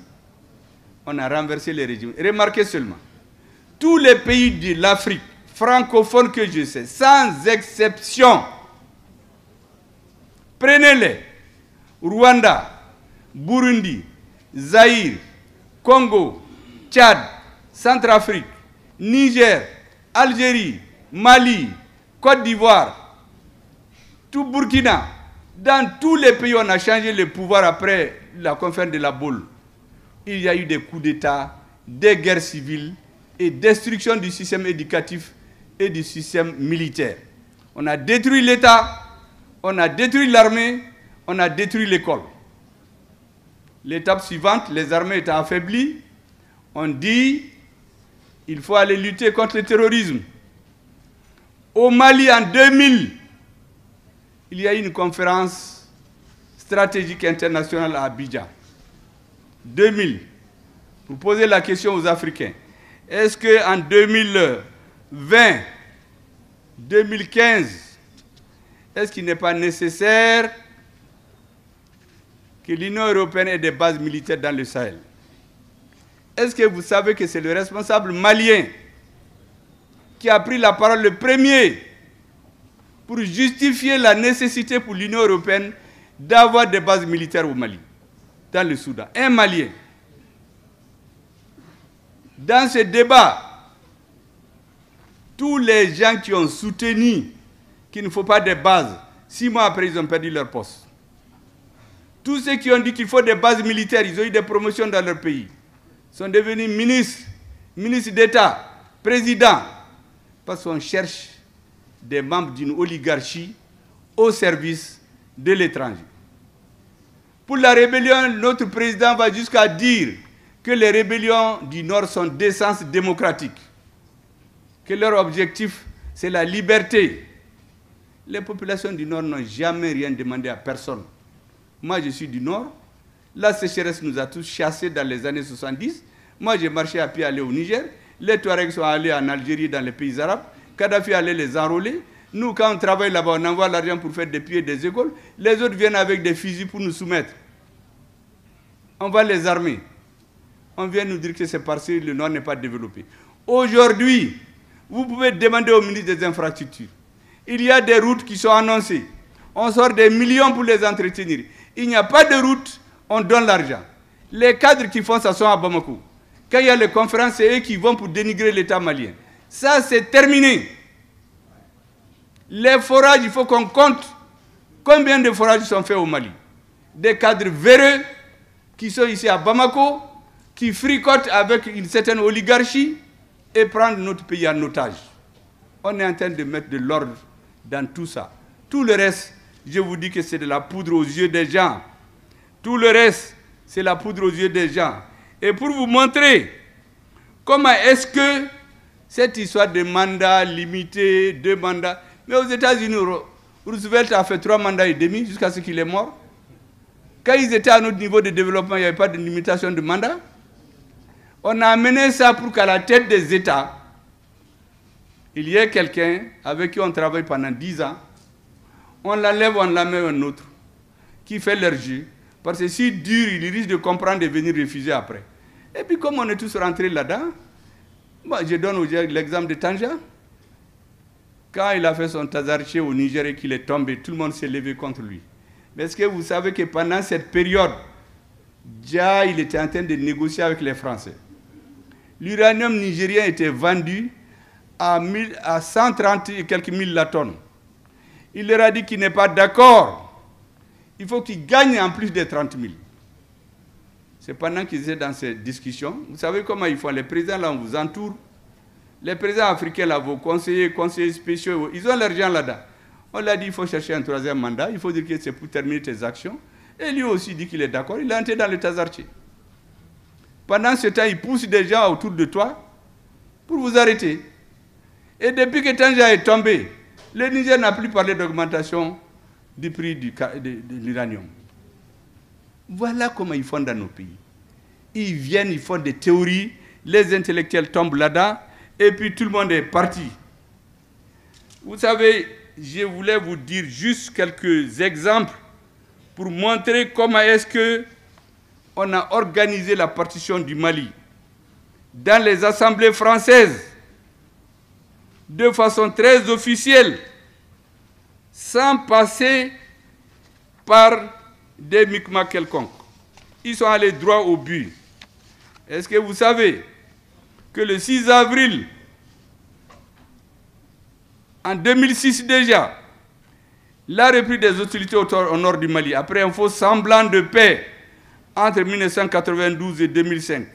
on a renversé les régimes. Remarquez seulement, tous les pays de l'Afrique francophone que je sais, sans exception, prenez-les. Rwanda, Burundi, Zaïre, Congo, Tchad, Centrafrique, Niger, Algérie, Mali, Côte d'Ivoire, tout Burkina. Dans tous les pays, on a changé le pouvoir après la conférence de la Baule. Il y a eu des coups d'État, des guerres civiles et destruction du système éducatif et du système militaire. On a détruit l'État, on a détruit l'armée, on a détruit l'école. L'étape suivante, les armées étant affaiblies, on dit il faut aller lutter contre le terrorisme. Au Mali, en 2000, il y a eu une conférence stratégique internationale à Abidjan. 2000. Pour poser la question aux Africains. Est-ce qu'en 2020, 2015, est-ce qu'il n'est pas nécessaire que l'Union européenne ait des bases militaires dans le Sahel? Est-ce que vous savez que c'est le responsable malien qui a pris la parole le premier pour justifier la nécessité pour l'Union européenne d'avoir des bases militaires au Mali, dans le Soudan? Un Malien. Dans ce débat, tous les gens qui ont soutenu qu'il ne faut pas de bases, 6 mois après, ils ont perdu leur poste. Tous ceux qui ont dit qu'il faut des bases militaires, ils ont eu des promotions dans leur pays, sont devenus ministres, ministres d'État, présidents, parce qu'on cherche des membres d'une oligarchie au service de l'étranger. Pour la rébellion, notre président va jusqu'à dire que les rébellions du Nord sont d'essence démocratique, que leur objectif, c'est la liberté. Les populations du Nord n'ont jamais rien demandé à personne. Moi, je suis du Nord. La sécheresse nous a tous chassés dans les années 70. Moi, j'ai marché à pied aller au Niger. Les Touaregs sont allés en Algérie, dans les pays arabes. Kadhafi allait les enrôler. Nous, quand on travaille là-bas, on envoie l'argent pour faire des pieds et des écoles. Les autres viennent avec des fusils pour nous soumettre. On va les armer. On vient nous dire que c'est parce que le Nord n'est pas développé. Aujourd'hui, vous pouvez demander au ministre des Infrastructures. Il y a des routes qui sont annoncées. On sort des millions pour les entretenir. Il n'y a pas de route, on donne l'argent. Les cadres qui font ça sont à Bamako. Quand il y a les conférences, c'est eux qui vont pour dénigrer l'État malien. Ça, c'est terminé. Les forages, il faut qu'on compte combien de forages sont faits au Mali. Des cadres véreux qui sont ici à Bamako, qui fricotent avec une certaine oligarchie et prennent notre pays en otage. On est en train de mettre de l'ordre dans tout ça. Tout le reste, je vous dis que c'est de la poudre aux yeux des gens. Tout le reste, c'est la poudre aux yeux des gens. Et pour vous montrer comment est-ce que cette histoire de mandat limité, 2 mandats, mais aux États-Unis, Roosevelt a fait 3 mandats et demi jusqu'à ce qu'il est mort. Quand ils étaient à notre niveau de développement, il n'y avait pas de limitation de mandat. On a amené ça pour qu'à la tête des États, il y ait quelqu'un avec qui on travaille pendant 10 ans, on l'enlève, on la met un autre, qui fait leur jeu. Parce que si dur, il risque de comprendre et venir refuser après. Et puis comme on est tous rentrés là-dedans, moi je donne l'exemple de Tanja. Quand il a fait son tazarché au Niger et qu'il est tombé, tout le monde s'est levé contre lui. Mais est-ce que vous savez que pendant cette période, déjà il était en train de négocier avec les Français. L'uranium nigérien était vendu à 130 et quelques mille la tonne. Il leur a dit qu'il n'est pas d'accord. Il faut qu'ils gagnent en plus des 30 000. C'est pendant qu'ils étaient dans ces discussions. Vous savez comment ils font? Les présidents, là, on vous entoure. Les présidents africains, là, vos conseillers spéciaux, ils ont l'argent là-dedans. On leur a dit qu'il faut chercher un 3e mandat. Il faut dire que c'est pour terminer tes actions. Et lui aussi dit qu'il est d'accord. Il est entré dans le tazarché. Pendant ce temps, il pousse des gens autour de toi pour vous arrêter. Et depuis que Tanja est tombé, le Niger n'a plus parlé d'augmentation du prix de l'uranium. Voilà comment ils font dans nos pays. Ils viennent, ils font des théories, les intellectuels tombent là-dedans, et puis tout le monde est parti. Vous savez, je voulais vous dire juste quelques exemples pour montrer comment est-ce qu'on a organisé la partition du Mali dans les assemblées françaises de façon très officielle, sans passer par des micmacs quelconques. Ils sont allés droit au but. Est-ce que vous savez que le 6 avril, en 2006 déjà, la reprise des hostilités au nord du Mali, après un faux semblant de paix entre 1992 et 2005.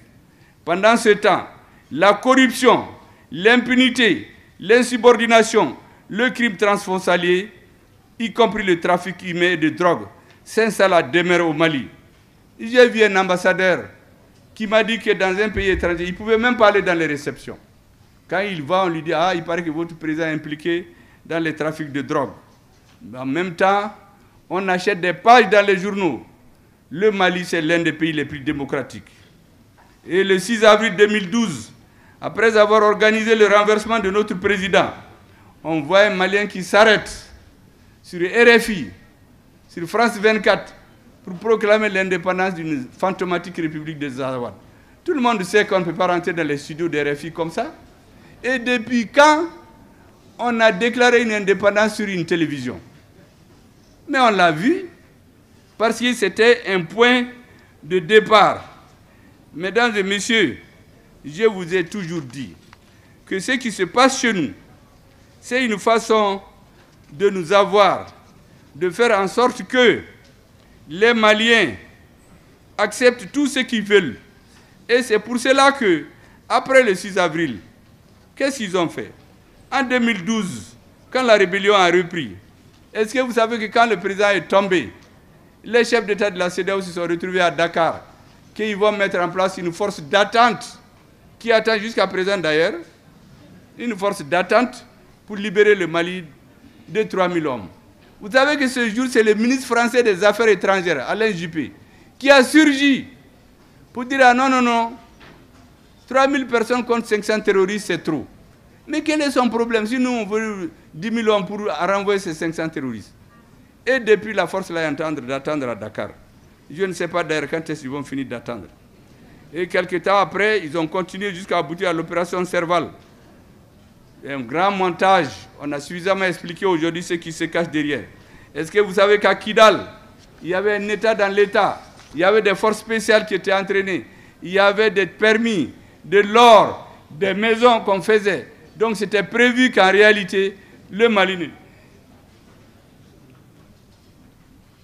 Pendant ce temps, la corruption, l'impunité, l'insubordination, le crime transfrontalier, y compris le trafic humain et de drogue, s'installe à demeure au Mali. J'ai vu un ambassadeur qui m'a dit que dans un pays étranger, il ne pouvait même pas aller dans les réceptions. Quand il va, on lui dit « Ah, il paraît que votre président est impliqué dans les trafics de drogue. » En même temps, on achète des pages dans les journaux. Le Mali, c'est l'un des pays les plus démocratiques. Et le 6 avril 2012, après avoir organisé le renversement de notre président, on voit un Malien qui s'arrête sur RFI, sur France 24, pour proclamer l'indépendance d'une fantomatique république des Azawad. Tout le monde sait qu'on ne peut pas rentrer dans les studios de RFI comme ça. Et depuis quand on a déclaré une indépendance sur une télévision? Mais on l'a vu, parce que c'était un point de départ. Mesdames et messieurs, je vous ai toujours dit que ce qui se passe chez nous, c'est une façon de nous avoir, de faire en sorte que les Maliens acceptent tout ce qu'ils veulent. Et c'est pour cela que, après le 6 avril, qu'est-ce qu'ils ont fait? En 2012, quand la rébellion a repris, est-ce que vous savez que quand le président est tombé, les chefs d'État de la CEDEAO se sont retrouvés à Dakar, qu'ils vont mettre en place une force d'attente, qui attend jusqu'à présent d'ailleurs, une force d'attente pour libérer le Mali de 3 000 hommes. Vous savez que ce jour, c'est le ministre français des Affaires étrangères, Alain Juppé, qui a surgi pour dire ah non, non, non, 3000 personnes contre 500 terroristes, c'est trop. Mais quel est son problème? Si nous, on veut 10 000 hommes pour renvoyer ces 500 terroristes. Et depuis, la force l'a d'attendre à Dakar. Je ne sais pas d'ailleurs quand est-ce qu'ils vont finir d'attendre. Et quelques temps après, ils ont continué jusqu'à aboutir à l'opération Serval. Un grand montage. On a suffisamment expliqué aujourd'hui ce qui se cache derrière. Est-ce que vous savez qu'à Kidal, il y avait un État dans l'État, il y avait des forces spéciales qui étaient entraînées, il y avait des permis, de l'or, des maisons qu'on faisait. Donc c'était prévu qu'en réalité, le Mali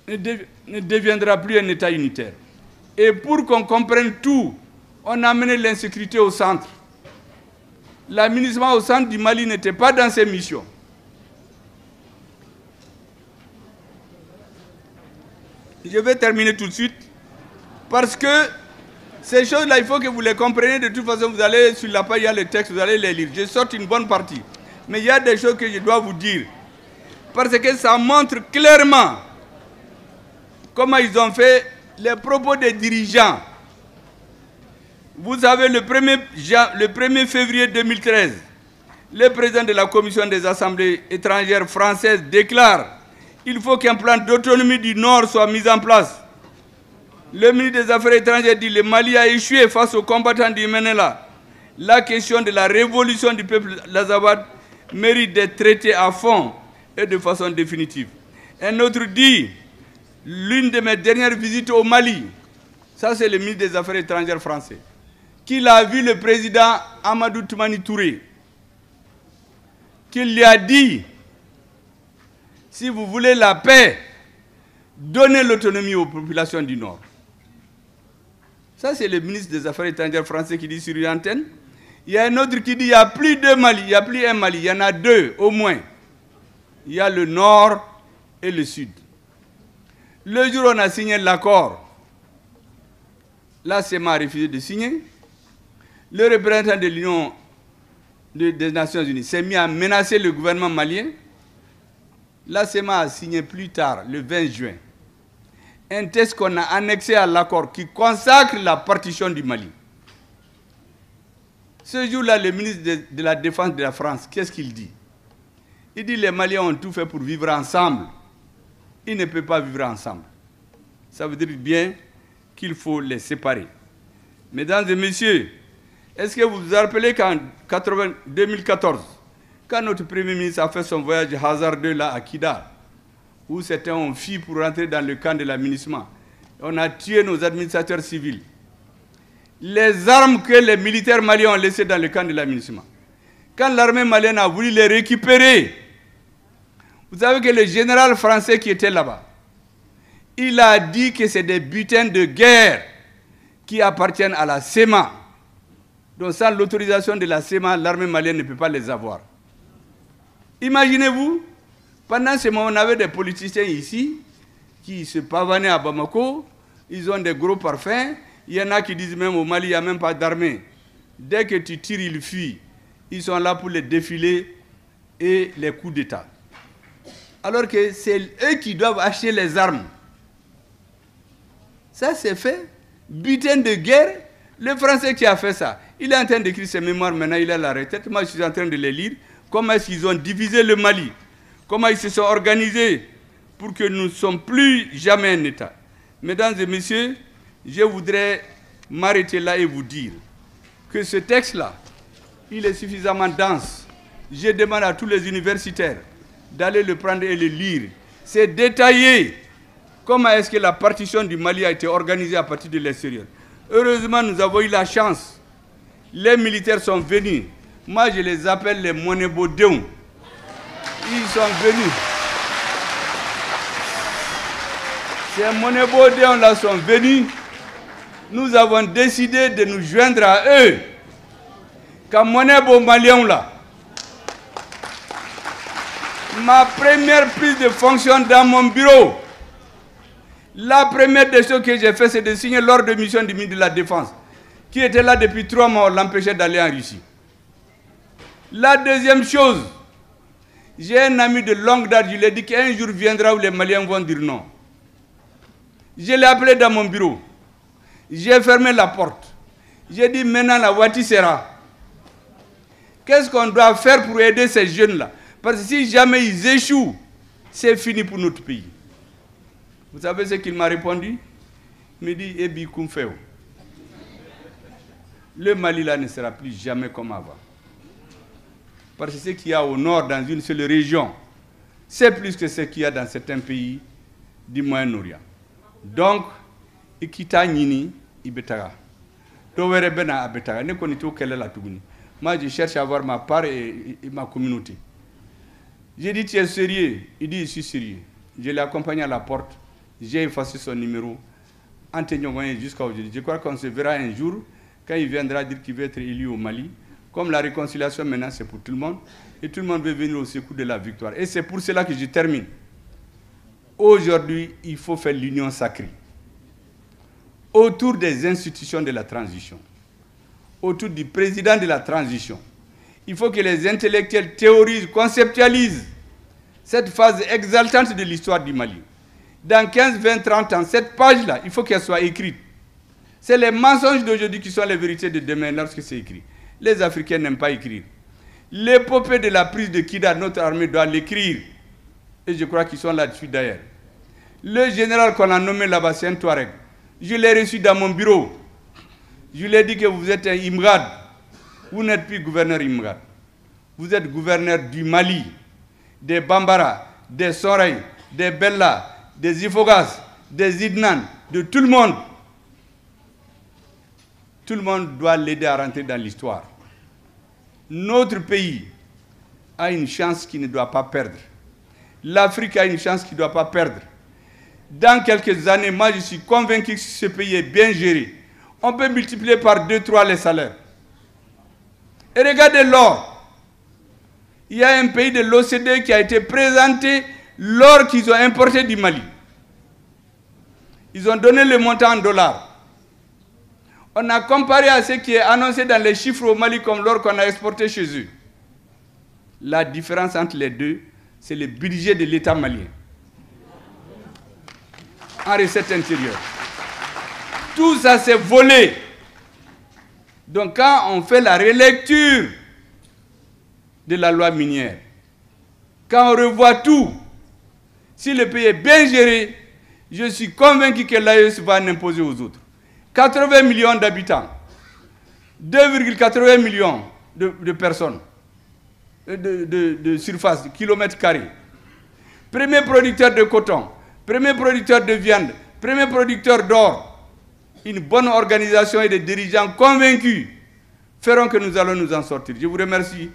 ne deviendra plus un État unitaire. Et pour qu'on comprenne tout, on a amené l'insécurité au centre. L'aménagement au centre du Mali n'était pas dans ses missions. Je vais terminer tout de suite, parce que ces choses-là, il faut que vous les compreniez. De toute façon, vous allez sur la page, il y a les textes, vous allez les lire. Je sors une bonne partie. Mais il y a des choses que je dois vous dire, parce que ça montre clairement comment ils ont fait les propos des dirigeants. Vous savez, le 1er février 2013, le président de la Commission des Assemblées étrangères françaises déclare qu'il faut qu'un plan d'autonomie du Nord soit mis en place. Le ministre des Affaires étrangères dit que le Mali a échoué face aux combattants du Menela. La question de la révolution du peuple l'Azawad mérite d'être traitée à fond et de façon définitive. Un autre dit, l'une de mes dernières visites au Mali, ça c'est le ministre des Affaires étrangères français, qu'il a vu le président Amadou Toumani Touré, qu'il lui a dit, si vous voulez la paix, donnez l'autonomie aux populations du Nord. Ça c'est le ministre des Affaires étrangères français qui dit sur une antenne. Il y a un autre qui dit, il n'y a plus deux Mali, il n'y a plus un Mali, il y en a deux au moins. Il y a le Nord et le Sud. Le jour où on a signé l'accord, la CEMA a refusé de signer. Le représentant de l'Union des Nations Unies s'est mis à menacer le gouvernement malien. La CEMA a signé plus tard, le 20 juin, un texte qu'on a annexé à l'accord qui consacre la partition du Mali. Ce jour-là, le ministre de la Défense de la France, qu'est-ce qu'il dit? Il dit que les Maliens ont tout fait pour vivre ensemble. Ils ne peuvent pas vivre ensemble. Ça veut dire bien qu'il faut les séparer. Mesdames et messieurs, est-ce que vous vous rappelez qu'en 2014, quand notre Premier ministre a fait son voyage hasardeux là à Kidal, où certains ont fui pour rentrer dans le camp de l'aménagement, on a tué nos administrateurs civils. Les armes que les militaires maliens ont laissées dans le camp de l'aménagement, quand l'armée malienne a voulu les récupérer, vous savez que le général français qui était là-bas, il a dit que c'est des butins de guerre qui appartiennent à la CEMA. Donc sans l'autorisation de la CEMA, l'armée malienne ne peut pas les avoir. Imaginez-vous, pendant ce moment, on avait des politiciens ici qui se pavanaient à Bamako, ils ont des gros parfums, il y en a qui disent même au Mali, il n'y a même pas d'armée. Dès que tu tires, ils fuient. Ils sont là pour les défilés et les coups d'État. Alors que c'est eux qui doivent acheter les armes. Ça c'est fait, butin de guerre. Le Français qui a fait ça, il est en train d'écrire ses mémoires maintenant, il est à la retraite. Moi je suis en train de les lire. Comment est-ce qu'ils ont divisé le Mali? Comment ils se sont organisés pour que nous ne sommes plus jamais un État? Mesdames et messieurs, je voudrais m'arrêter là et vous dire que ce texte-là, il est suffisamment dense. Je demande à tous les universitaires d'aller le prendre et le lire. C'est détaillé. Comment est-ce que la partition du Mali a été organisée à partir de l'extérieur? Heureusement, nous avons eu la chance. Les militaires sont venus. Moi, je les appelle les Monébodéons. Ils sont venus. Ces Monébodéons-là sont venus. Nous avons décidé de nous joindre à eux. Quand Monébo Malien là, ma première prise de fonction dans mon bureau, la première des choses que j'ai fait, c'est de signer l'ordre de mission du ministre de la Défense, qui était là depuis 3 mois, on l'empêchait d'aller en Russie. La deuxième chose, J'ai un ami de longue date, je lui ai dit qu'un jour viendra où les Maliens vont dire non. Je l'ai appelé dans mon bureau. J'ai fermé la porte. J'ai dit maintenant la Wati sera. Qu'est-ce qu'on doit faire pour aider ces jeunes-là? Parce que si jamais ils échouent, c'est fini pour notre pays. Vous savez ce qu'il m'a répondu? Il me dit, Ebi Koumfeo. Le Mali là ne sera plus jamais comme avant. Parce que ce qu'il y a au nord dans une seule région, c'est plus que ce qu'il y a dans certains pays du Moyen-Orient. Donc, Ikita Nini, Ibetara. Towere Bena Abetara. Ne connais-tu quelle est la Tougouni? Moi, je cherche à avoir ma part et ma communauté. J'ai dit, tu es sérieux? Il dit, je suis sérieux. Je l'ai accompagné à la porte. J'ai effacé son numéro. Jusqu'à aujourd'hui. Je crois qu'on se verra un jour quand il viendra dire qu'il veut être élu au Mali. Comme la réconciliation maintenant c'est pour tout le monde. Et tout le monde veut venir au secours de la victoire. Et c'est pour cela que je termine. Aujourd'hui, il faut faire l'union sacrée. Autour des institutions de la transition. Autour du président de la transition. Il faut que les intellectuels théorisent, conceptualisent cette phase exaltante de l'histoire du Mali. Dans 15, 20, 30 ans, cette page-là, il faut qu'elle soit écrite. C'est les mensonges d'aujourd'hui qui sont les vérités de demain lorsque c'est écrit. Les Africains n'aiment pas écrire. L'épopée de la prise de Kidal, notre armée doit l'écrire. Et je crois qu'ils sont là-dessus d'ailleurs. Le général qu'on a nommé là-bas, c'est un Touareg. Je l'ai reçu dans mon bureau. Je lui ai dit que vous êtes un Imrad. Vous n'êtes plus gouverneur Imrad. Vous êtes gouverneur du Mali, des Bambara, des Soreil, des Bella, des Ifogas, des Idnan, de tout le monde. Tout le monde doit l'aider à rentrer dans l'histoire. Notre pays a une chance qu'il ne doit pas perdre. L'Afrique a une chance qu'il ne doit pas perdre. Dans quelques années, moi je suis convaincu que si ce pays est bien géré, on peut multiplier par 2, 3 les salaires. Et regardez l'or. Il y a un pays de l'OCDE qui a été présenté l'or qu'ils ont importé du Mali. Ils ont donné le montant en dollars. On a comparé à ce qui est annoncé dans les chiffres au Mali comme l'or qu'on a exporté chez eux. La différence entre les deux, c'est le budget de l'État malien. En recette intérieure. Tout ça, c'est volé. Donc quand on fait la relecture de la loi minière, quand on revoit tout, si le pays est bien géré, je suis convaincu que l'AES va l'imposer aux autres. 80 millions d'habitants, 2,80 millions de personnes, de surface, de kilomètres carrés. Premier producteur de coton, premier producteur de viande, premier producteur d'or. Une bonne organisation et des dirigeants convaincus feront que nous allons nous en sortir. Je vous remercie.